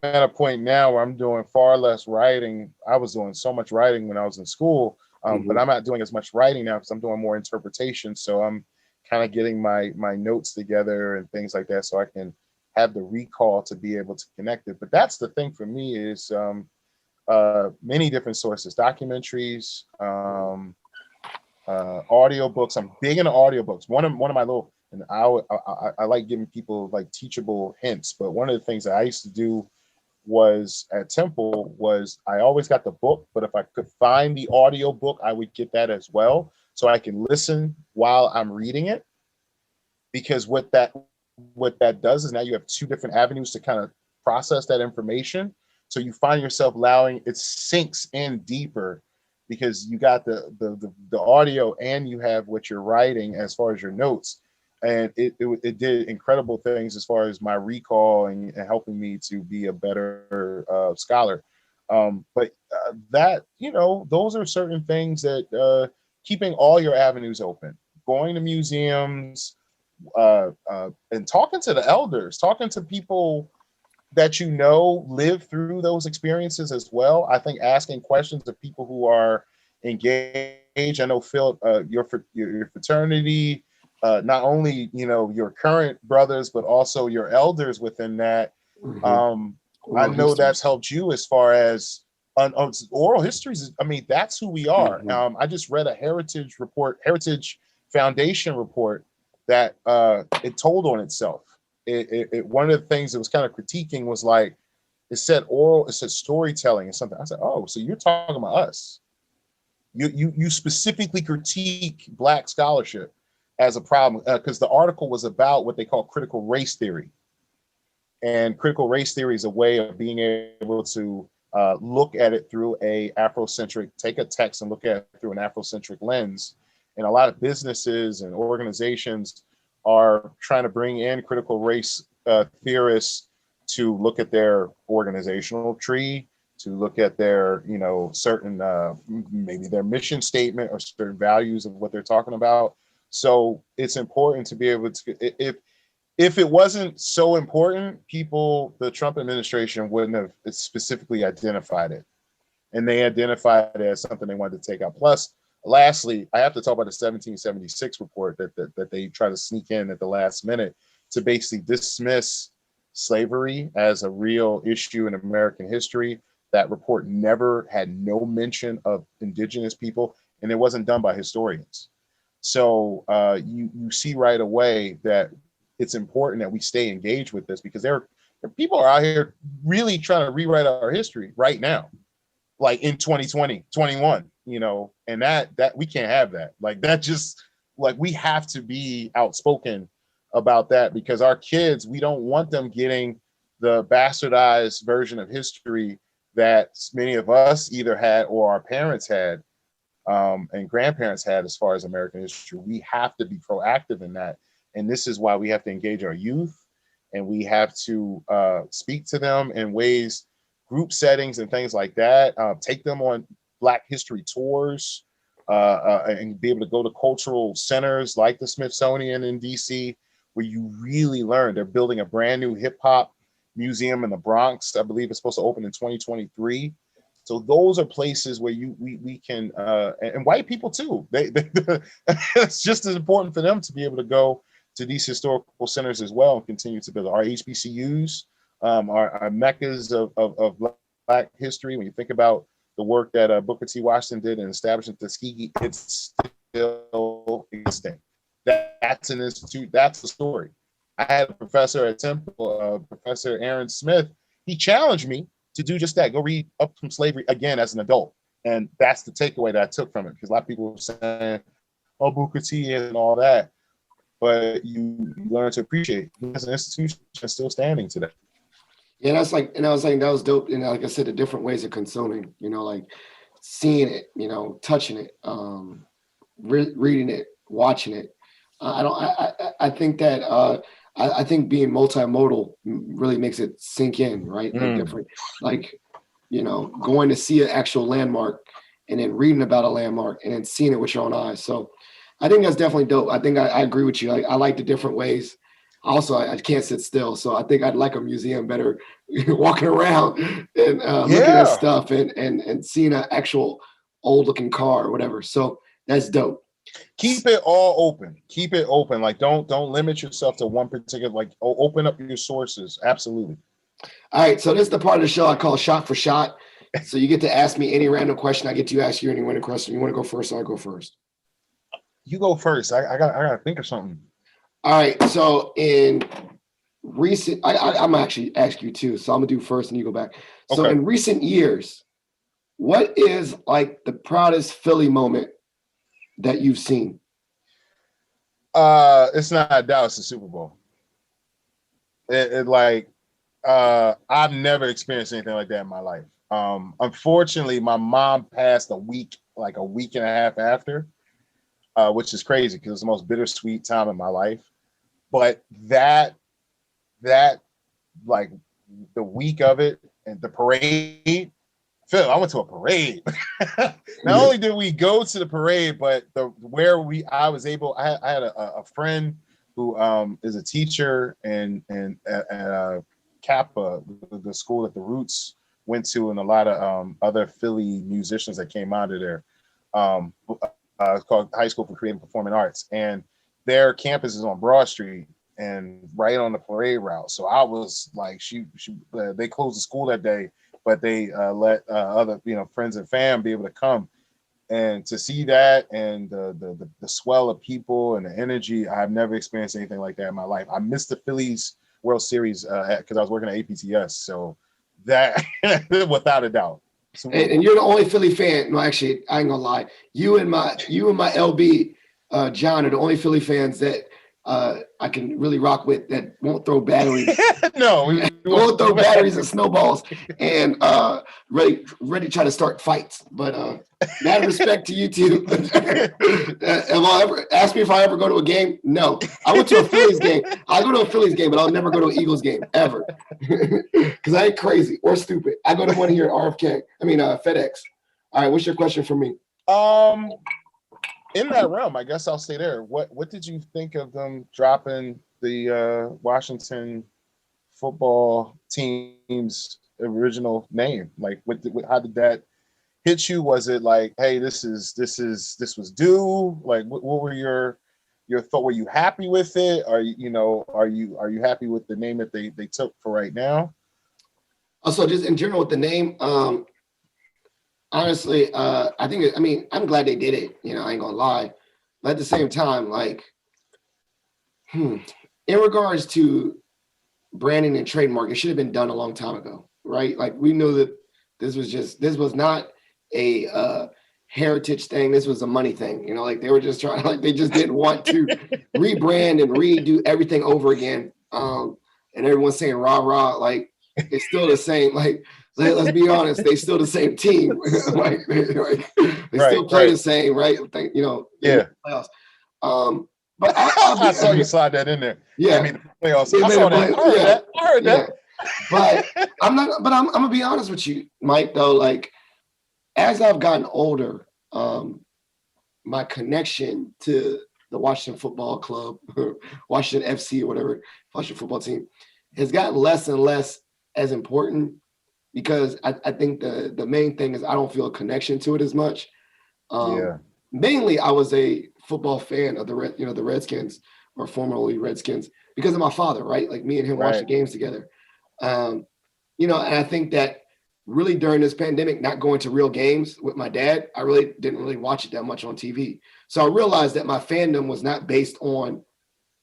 at a point now where I'm doing far less writing. I was doing so much writing when I was in school, but I'm not doing as much writing now because I'm doing more interpretation. So I'm kind of getting my notes together and things like that, so I can have the recall to be able to connect it. But that's the thing for me is many different sources, documentaries, audiobooks. I'm big into audiobooks. One of my little, and I like giving people like teachable hints, but one of the things that I used to do was at Temple was I always got the book, but if I could find the audio book, I would get that as well, so I can listen while I'm reading it. Because what that does is now you have two different avenues to kind of process that information. So you find yourself allowing it sinks in deeper because you got the audio and you have what you're writing as far as your notes. and it did incredible things as far as my recall and helping me to be a better scholar. But that, those are certain things that keeping all your avenues open, going to museums, and talking to the elders, talking to people that live through those experiences as well. I think asking questions of people who are engaged. I know, Phil, your fraternity, not only your current brothers, but also your elders within that. I know that's helped you as far as oral histories. I mean, that's who we are. I just read a Heritage Foundation report that it told on itself. One of the things that was kind of critiquing was like, it said storytelling and something. I said, oh, so you're talking about us. You specifically critique Black scholarship as a problem, because the article was about what they call critical race theory. And critical race theory is a way of being able to look at it through take a text and look at it through an Afrocentric lens. And a lot of businesses and organizations are trying to bring in critical race theorists to look at their organizational tree, to look at their, certain, maybe their mission statement or certain values of what they're talking about. So it's important to be able to, if it wasn't so important, the Trump administration wouldn't have specifically identified it. And they identified it as something they wanted to take out. Plus, lastly, I have to talk about the 1776 report that they try to sneak in at the last minute to basically dismiss slavery as a real issue in American history. That report had no mention of indigenous people, and it wasn't done by historians. So you see right away that it's important that we stay engaged with this, because there people are out here really trying to rewrite our history right now, like in 2020, 21, and that we can't have that. Like, that just, like, we have to be outspoken about that, because our kids, we don't want them getting the bastardized version of history that many of us either had or our parents had, and grandparents had as far as American history. We have to be proactive in that. And this is why we have to engage our youth, and we have to speak to them in ways, group settings and things like that, take them on Black history tours, and be able to go to cultural centers like the Smithsonian in DC, where you really learn. They're building a brand new hip hop museum in the Bronx. I believe it's supposed to open in 2023. So those are places where we can, and white people too, they it's just as important for them to be able to go to these historical centers as well and continue to build. Our HBCUs, our meccas of Black history. When you think about the work that Booker T. Washington did in establishing Tuskegee, it's still existing. That's an institute. That's the story. I had a professor at Temple, Professor Aaron Smith. He challenged me to do just that. Go read up from slavery again as an adult. And that's the takeaway that I took from it, because a lot of people were saying, oh, Booker T and all that. But you learn to appreciate it as an institution still standing today. Yeah, that's like, and I was saying that was dope. And like I said, the different ways of consuming, like seeing it, touching it, reading it, watching it. I think that I think being multimodal really makes it sink in, right? Like different, like, going to see an actual landmark and then reading about a landmark and then seeing it with your own eyes. So I think that's definitely dope. I think I agree with you. I like the different ways. Also, I can't sit still. So I think I'd like a museum better, walking around and looking at stuff and seeing an actual old looking car or whatever. So that's dope. Keep it all open. Keep it open. Like, don't limit yourself to one particular, like, open up your sources. Absolutely. All right. So this is the part of the show I call Shot for Shot. So you get to ask me any random question. I get to ask you any random question. You want to go first, or I go first? You go first. I gotta think of something. All right. So in recent, I'm actually ask you too. So I'm gonna do first and you go back. So in recent years, what is like the proudest Philly moment that you've seen? It's not a doubt, it's the Super Bowl. I've never experienced anything like that in my life. Unfortunately, my mom passed a week and a half after, which is crazy because it's the most bittersweet time in my life. but that like the week of it and the parade. Phil, I went to a parade. Not only did we go to the parade, but I had a friend who is a teacher and at Kappa, the school that the Roots went to, and a lot of other Philly musicians that came out of there. It's called High School for Creative and Performing Arts, and their campus is on Broad Street and right on the parade route. So I was like, they closed the school that day, but they let other friends and fam be able to come, and to see that and the swell of people and the energy. I've never experienced anything like that in my life. I missed the Phillies World Series because I was working at APTS, so that without a doubt. And you're the only Philly fan. No, actually, I ain't gonna lie. You and my LB, John, are the only Philly fans that I can really rock with, that won't throw batteries. No, we won't throw batteries and snowballs and ready to try to start fights. But mad respect to you two. Ask me if I ever go to a game? No. I went to a Phillies game. I'll go to a Phillies game, but I'll never go to an Eagles game ever. Because I ain't crazy or stupid. I go to one here at RFK. FedEx. All right, what's your question for me? In that realm, I guess I'll stay there. What did you think of them dropping the Washington football team's original name? Like, how did that hit you? Was it like, hey, this was due? Like, what were your thought? Were you happy with it? Are you happy with the name that they took for right now? Also, just in general with the name, honestly, I'm glad they did it. I ain't gonna lie. But at the same time, like, in regards to branding and trademark, it should have been done a long time ago, right? Like, we know that this was not a heritage thing. This was a money thing. Like, they were just trying, like, they just didn't want to rebrand and redo everything over again. And everyone's saying rah rah, like, it's still the same. Like, let's be honest, they still the same team. Like, they still play the same, right? Yeah. Playoffs. But I saw you slide that in there. Yeah, playoffs. I saw that. I heard that. But I'm gonna be honest with you, Mike. Though, like, as I've gotten older, my connection to the Washington Football Club, Washington FC or whatever, Washington football team, has gotten less and less as important, because I think the main thing is I don't feel a connection to it as much. Mainly, I was a football fan of the Redskins, or formerly Redskins, because of my father, right? Like, me and him watched the games together. And I think that really during this pandemic, not going to real games with my dad, I really didn't really watch it that much on TV. So I realized that my fandom was not based on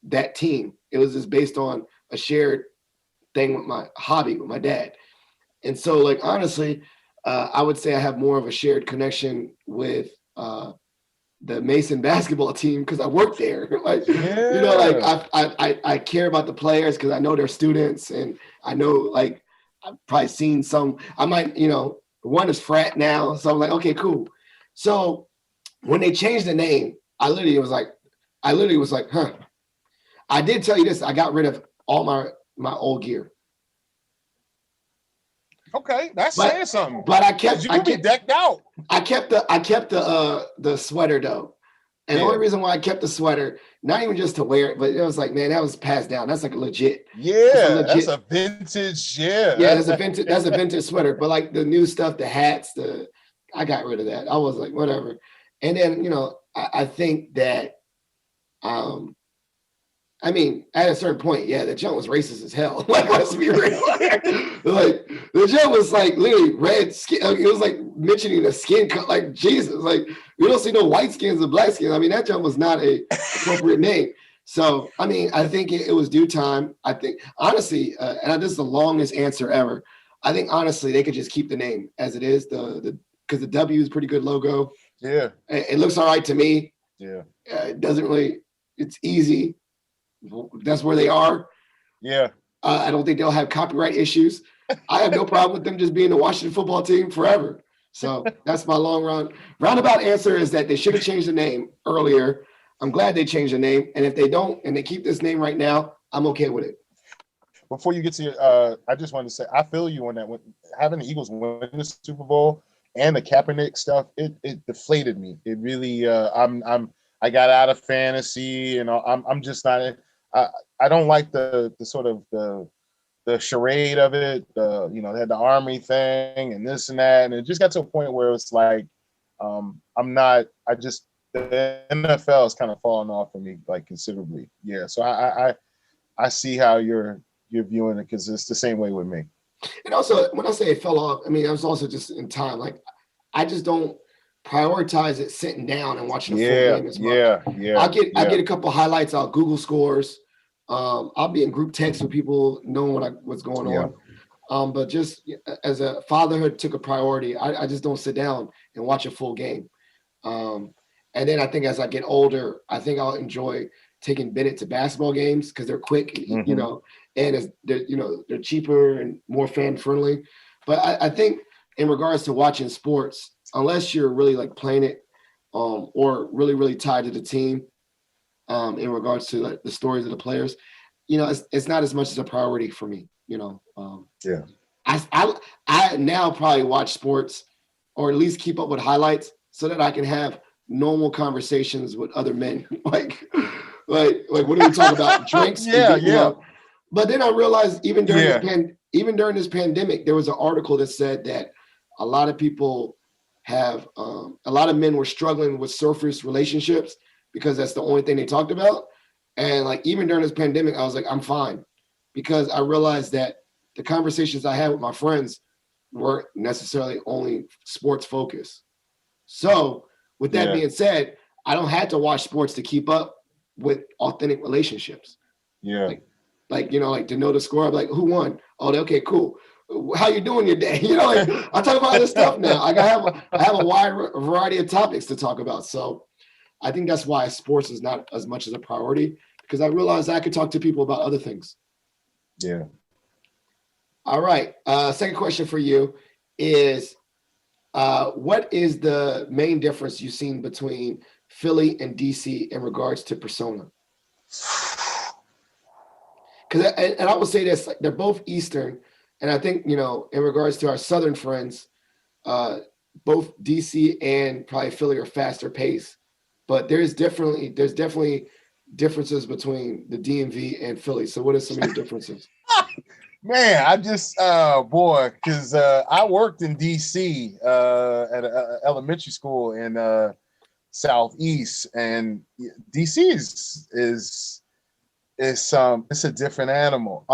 that team. It was just based on a shared thing with my hobby with my dad. And so, like, honestly, I would say I have more of a shared connection with the Mason basketball team, because I work there. Like, I care about the players because I know they're students, and I know, like, I've probably seen some. I might, one is frat now, so I'm like, okay, cool. So when they changed the name, I literally was like, huh. I did tell you this. I got rid of all my old gear. Okay, that's saying something. But I kept decked out. I kept the sweater though. And the only reason why I kept the sweater, not even just to wear it, but it was like, man, that was passed down. That's like a legit. Yeah, that's a vintage. Yeah, that's a vintage sweater. But like the new stuff, the hats, I got rid of that. I was like, whatever. And then, I think that at a certain point, the jump was racist as hell. Like, let's be real. Like, the jump was like literally red skin. It was like mentioning the skin color. Like, Jesus, like, we don't see no white skins or black skins. That jump was not a appropriate name. So, I think it was due time. I think, honestly, and this is the longest answer ever. I think, honestly, they could just keep the name as it is. Because the W is a pretty good logo. Yeah. It looks all right to me. Yeah. It doesn't really, it's easy. That's where they are. Yeah. I don't think they'll have copyright issues. I have no problem with them just being the Washington football team forever. So that's my roundabout answer, is that they should have changed the name earlier. I'm glad they changed the name. And if they don't, and they keep this name right now, I'm okay with it. Before you get to your, I just wanted to say I feel you on that. When having the Eagles win the Super Bowl and the Kaepernick stuff, it deflated me. It really, I got out of fantasy, and I'm just not. I don't like the sort of the charade of it. They had the army thing and this and that, and it just got to a point where it's like, I'm not. The NFL is kind of falling off for me, like, considerably. Yeah, so I see how you're viewing it, because it's the same way with me. And also, when I say it fell off, I mean, I was also just in time. Like, I just don't prioritize it sitting down and watching a full game as much. I get a couple highlights. I'll Google scores. I'll be in group text with people knowing what's going on. But just as a fatherhood took a priority, I just don't sit down and watch a full game. And then I think as I get older, I think I'll enjoy taking Bennett to basketball games because they're quick, and they're cheaper and more fan friendly. But I think in regards to watching sports, unless you're really like playing it, or really, really tied to the team, in regards to like the stories of the players, it's not as much as a priority for me. I now probably watch sports, or at least keep up with highlights, so that I can have normal conversations with other men. like what do we talk about? Drinks. But then I realized even during this pandemic, there was an article that said that a lot of people have a lot of men were struggling with surface relationships because that's the only thing they talked about. And like even during this pandemic, I was like, I'm fine, because I realized that the conversations I had with my friends weren't necessarily only sports focused. So with that being said, I don't have to watch sports to keep up with authentic relationships. Like to know the score. I'm like, who won? Oh, okay, cool. How you doing your day? I talk about this stuff now. Like I have a wide variety of topics to talk about. So I think that's why sports is not as much as a priority, because I realized I could talk to people about other things. Yeah. All right. Second question for you is, what is the main difference you've seen between Philly and DC in regards to persona? And I will say this, like, they're both Eastern, and I think, in regards to our Southern friends, both DC and probably Philly are faster paced, but there's definitely differences between the DMV and Philly. So what are some of your differences? Man, I just because I worked in DC at an elementary school in Southeast, and DC is it's a different animal.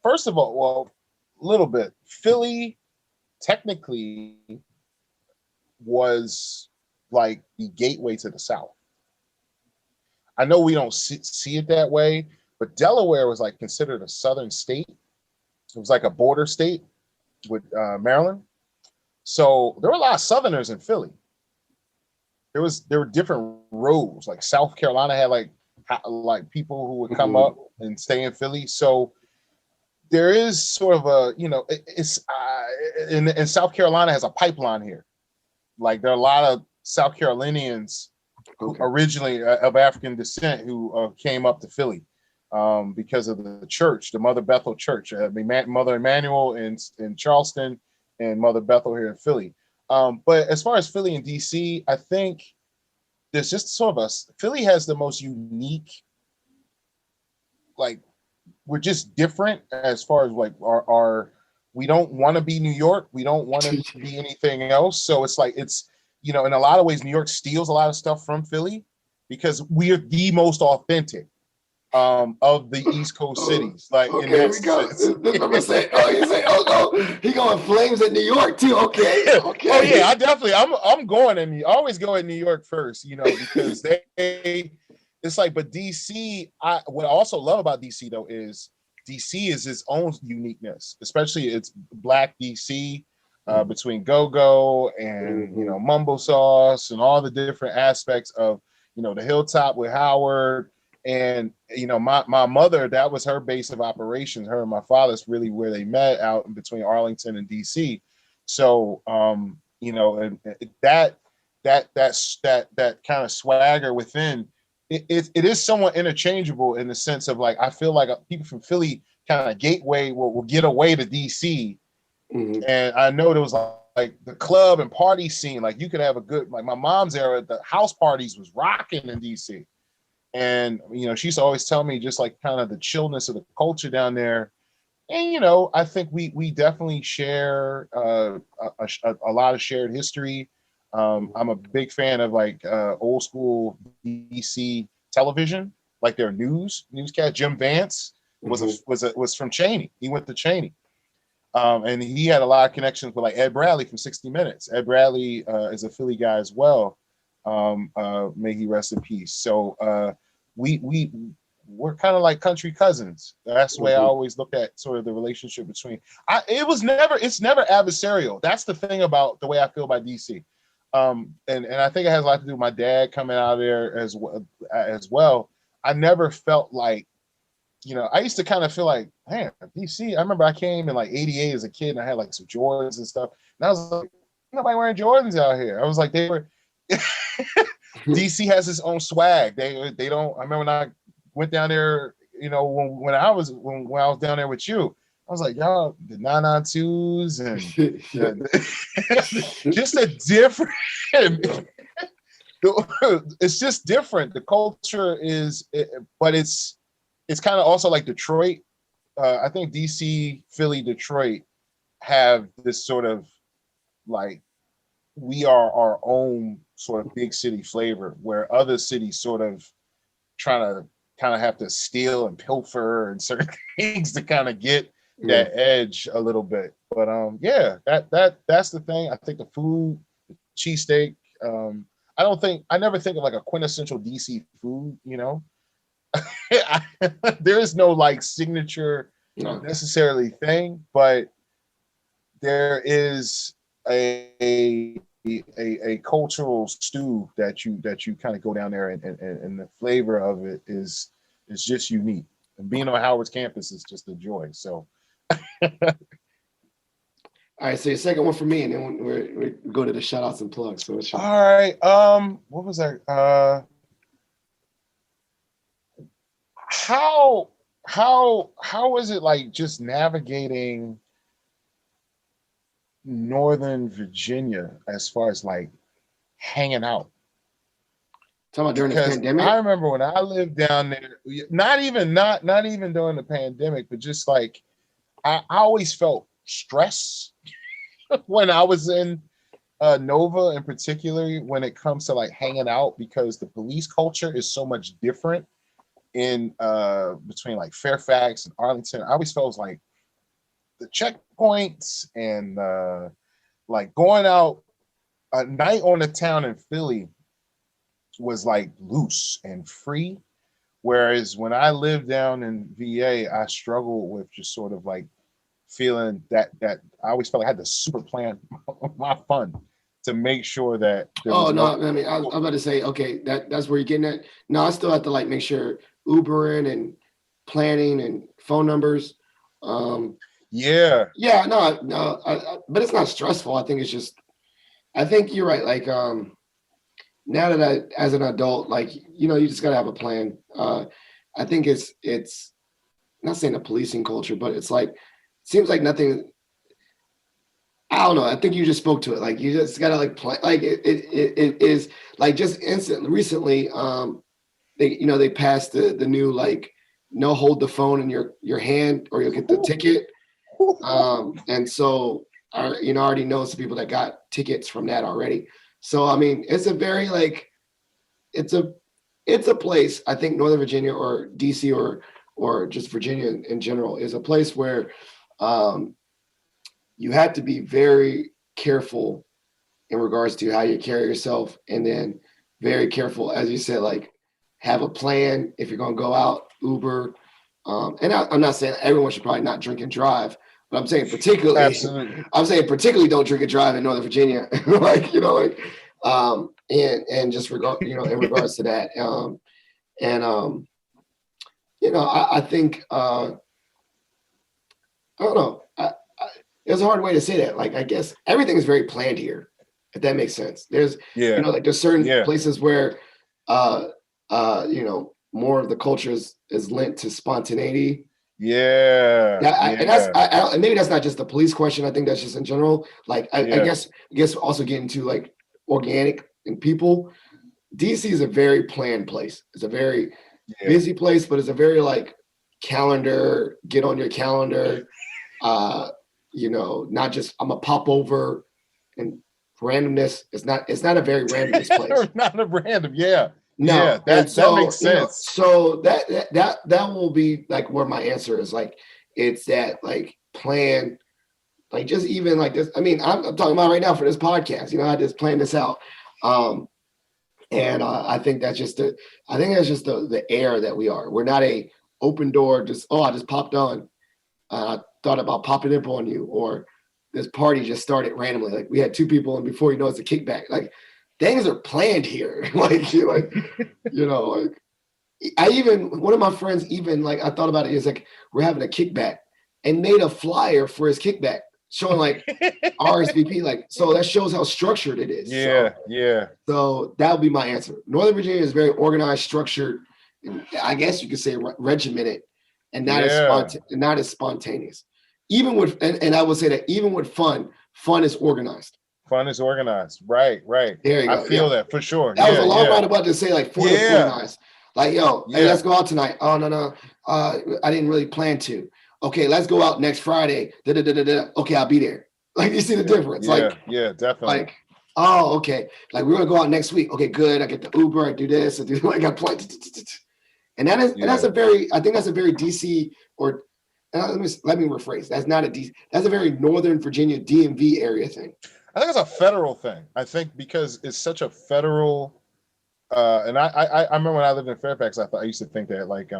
First of all, well, a little bit. Philly technically was like the gateway to the South. I know we don't see it that way, but Delaware was like considered a southern state. It was like a border state with Maryland. So there were a lot of Southerners in Philly. There were different roads. Like South Carolina had like people who would come up and stay in Philly. So there is sort of a, it's and South Carolina has a pipeline here. Like there are a lot of South Carolinians who originally of African descent who came up to Philly because of the church, the Mother Bethel Church. Mother Emmanuel in Charleston and Mother Bethel here in Philly. But as far as Philly and DC, I think there's just sort of Philly has the most unique, like, we're just different as far as like our we don't want to be New York. We don't want to be anything else. So it's like, in a lot of ways, New York steals a lot of stuff from Philly because we are the most authentic of the East Coast cities. Like, okay, here we go. I'm saying, he going flames at New York too. Okay. Oh yeah, I'm going I always go in New York first, because it's like, but DC, what I also love about DC though is DC is its own uniqueness, especially it's Black DC, between Go-Go and Mumble Sauce and all the different aspects of the Hilltop with Howard. And my mother, that was her base of operations. Her and my father's really where they met, out in between Arlington and DC. So and that kind of swagger within it is somewhat interchangeable in the sense of like I feel like people from Philly kind of gateway will get away to DC, and I know there was like the club and party scene. Like you could have a good like my mom's era, the house parties was rocking in DC, and you know she used to always tell me just like kind of the chillness of the culture down there. And you know I think we definitely share a lot of shared history. I'm a big fan of like old school DC television, like their newscast. Jim Vance was from Cheney. He went to Cheney, and he had a lot of connections with like Ed Bradley from 60 Minutes. Ed Bradley is a Philly guy as well. May he rest in peace. So we're kind of like country cousins. That's the way I always look at sort of the relationship between. It's never adversarial. That's the thing about the way I feel about DC. And I think it has a lot to do with my dad coming out of there as well. I never felt like, you know, I used to kind of feel like, man, DC. I remember I came in like '88 as a kid and I had like some Jordans and stuff. And I was like, nobody wearing Jordans out here. I was like, they were. DC has its own swag. They don't. I remember when I went down there, you know, when I was down there with you. I was like, y'all, the 992s and just a different. It's just different. The culture is, but it's kind of also like Detroit. I think DC, Philly, Detroit have this sort of like we are our own sort of big city flavor, where other cities sort of trying to kind of have to steal and pilfer and certain things to kind of get that edge a little bit. But yeah, that's the thing. I think the food, the cheesesteak. I never think of like a quintessential DC food, you know. There is no like signature necessarily thing, but there is a cultural stew that you kind of go down there and the flavor of it is just unique. And being on Howard's campus is just a joy. So all right, so your second one for me, and then we go to the shout outs and plugs. So all right. What was that? How was it like just navigating Northern Virginia as far as like hanging out? Talking about during the pandemic? I remember when I lived down there, not even during the pandemic, but just like I always felt stress when I was in Nova, and particularly when it comes to like hanging out, because the police culture is so much different in between like Fairfax and Arlington. I always felt like the checkpoints and like going out a night on the town in Philly was like loose and free. Whereas when I lived down in VA, I struggled with just sort of like feeling that I always felt like I had to super plan my fun to make sure that. I mean, I was about to say, okay, that's where you're getting at. No, I still have to like make sure Ubering and planning and phone numbers. No, but it's not stressful. I think it's just, I think you're right. Like, now that as an adult, like, you know, you just gotta have a plan. I think it's not saying a policing culture, but it's like, seems like nothing. I don't know. I think you just spoke to it. Like you just gotta like play. Like it is like just instant. Recently, they passed the new like no hold the phone in your hand or you'll get the ticket. And so I already know some people that got tickets from that already. So I mean, it's a very like it's a place. I think Northern Virginia or DC or just Virginia in general is a place where you have to be very careful in regards to how you carry yourself, and then very careful, as you said, like have a plan if you're going to go out, Uber. And I'm not saying everyone should probably not drink and drive, but I'm saying particularly, absolutely. I'm saying particularly don't drink and drive in Northern Virginia, and just in regards to that, I think I don't know. There's a hard way to say that. Like, I guess everything is very planned here, if that makes sense. There's, like there's certain places where more of the culture is linked to spontaneity. Yeah. And maybe that's not just a police question. I think that's just in general. Like, I guess also getting to like organic and people. DC is a very planned place. It's a very busy place, but it's a very like calendar, get on your calendar. Not just I'm gonna pop over and randomness. It's not a very randomness place. Not a random, yeah. No, yeah, that makes sense. So that will be like where my answer is. Like, it's that like plan, like just even like this. I mean, I'm talking about right now for this podcast. I just planned this out. And I think that's just the air that we are. We're not a open door. I just popped on. I thought about popping up on you, or this party just started randomly. Like, we had two people, and before you know, it's a kickback. Like, things are planned here. Like I even, one of my friends, even like, I thought about it, is like, we're having a kickback and made a flyer for his kickback showing like RSVP. Like, so that shows how structured it is. So that would be my answer. Northern Virginia is very organized, structured, and I guess you could say regimented, and not as spontaneous. Even with, and I would say that even with fun is organized. Fun is organized. Right. There you go. I feel that for sure. That was a long roundabout to say like fun is organized. Like, yo, hey, let's go out tonight. Oh, no. I didn't really plan to. Okay, let's go out next Friday. Okay, I'll be there. Like, you see the difference. Definitely. Like, oh, okay. Like, we're gonna go out next week. Okay, good. I get the Uber. I do this. I do. I got planned. And that's a very. I think that's a very DC or. Let me rephrase. That's not a DC. That's a very Northern Virginia DMV area thing. I think it's a federal thing. I think because it's such a federal. And I remember when I lived in Fairfax, I used to think that like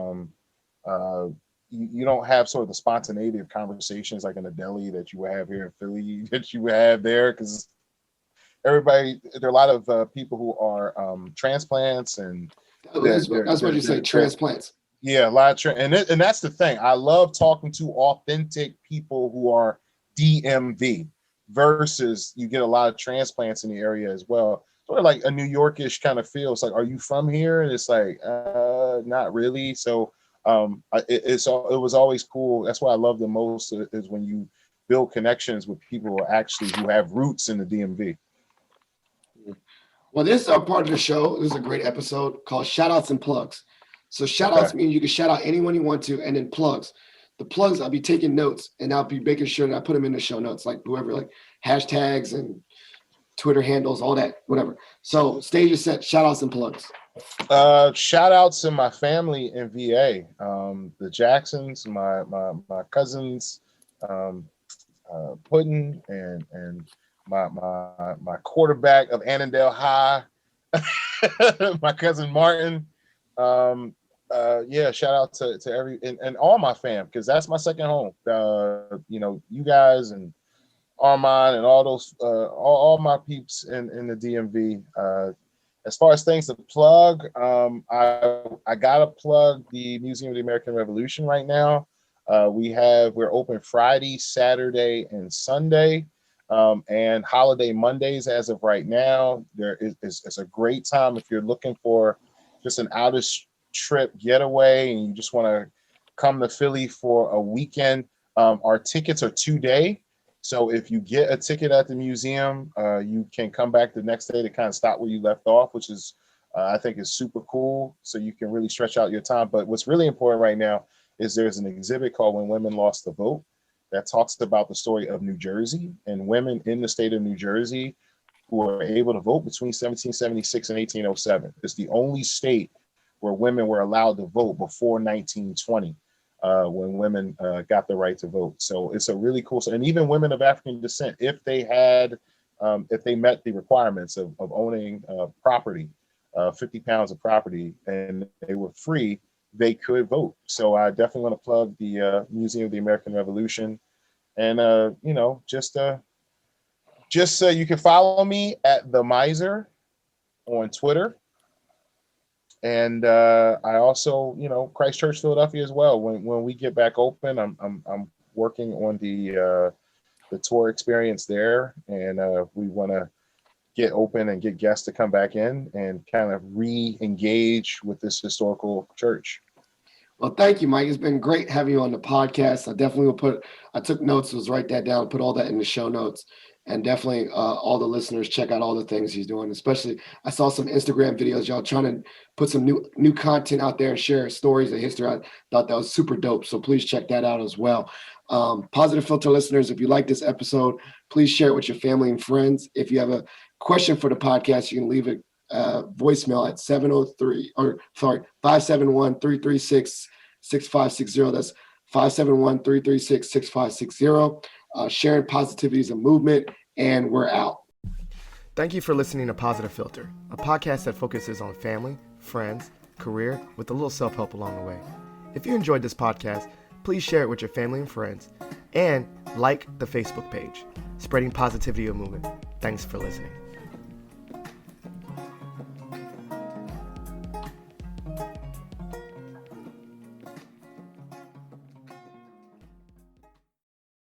you don't have sort of the spontaneity of conversations like in a deli that you would have here in Philly that you would have there, because there are a lot of people who are transplants, and that's what you say, transplants. Yeah, a lot of and that's the thing. I love talking to authentic people who are DMV versus you get a lot of transplants in the area as well. Sort of like a New Yorkish kind of feel. It's like, are you from here? And it's like, not really. So it was always cool. That's what I love the most is when you build connections with people who have roots in the DMV. Well, this is our part of the show. This is a great episode called Shout Outs and Plugs. So shout outs mean you can shout out anyone you want to, and then plugs. The plugs, I'll be taking notes, and I'll be making sure that I put them in the show notes, like whoever, like hashtags and Twitter handles, all that, whatever. So stage is set. Shout outs and plugs. Shout outs to my family in VA, the Jacksons, my cousins, Puddin, and my quarterback of Annandale High, my cousin Martin. Shout out to every and all my fam, because that's my second home. You guys and Armand and all those all my peeps in the DMV. As far as things to plug, I gotta plug the Museum of the American Revolution right now. We're open Friday, Saturday, and Sunday, and holiday Mondays as of right now. It's a great time if you're looking for just an out of trip getaway and you just want to come to Philly for a weekend. Our tickets are 2-day. So if you get a ticket at the museum, you can come back the next day to kind of stop where you left off, which is, I think is super cool. So you can really stretch out your time. But what's really important right now is there's an exhibit called When Women Lost the Vote that talks about the story of New Jersey and women in the state of New Jersey who were able to vote between 1776 and 1807. It's the only state where women were allowed to vote before 1920. When women got the right to vote. So it's a really cool, and even women of African descent, if they met the requirements of owning property, 50 pounds of property, and they were free, they could vote. So I definitely want to plug the Museum of the American Revolution. And, just so you can follow me at The Miser on Twitter. And I also, Christchurch, Philadelphia as well. When we get back open, I'm working on the tour experience there, and we want to get open and get guests to come back in and kind of re-engage with this historical church. Well, thank you, Mike. It's been great having you on the podcast. I took notes, was write that down, put all that in the show notes. And definitely all the listeners check out all the things he's doing. Especially, I saw some Instagram videos, y'all trying to put some new content out there and share stories of history. I thought that was super dope. So please check that out as well. Positive Filter listeners, if you like this episode, please share it with your family and friends. If you have a question for the podcast, you can leave a voicemail at 571-336-6560. That's 571-336-6560. Sharing positivity is a movement, and we're out. Thank you for listening to Positive Filter, a podcast that focuses on family, friends, career, with a little self-help along the way. If you enjoyed this podcast, please share it with your family and friends, and like the Facebook page, Spreading Positivity a Movement. Thanks for listening.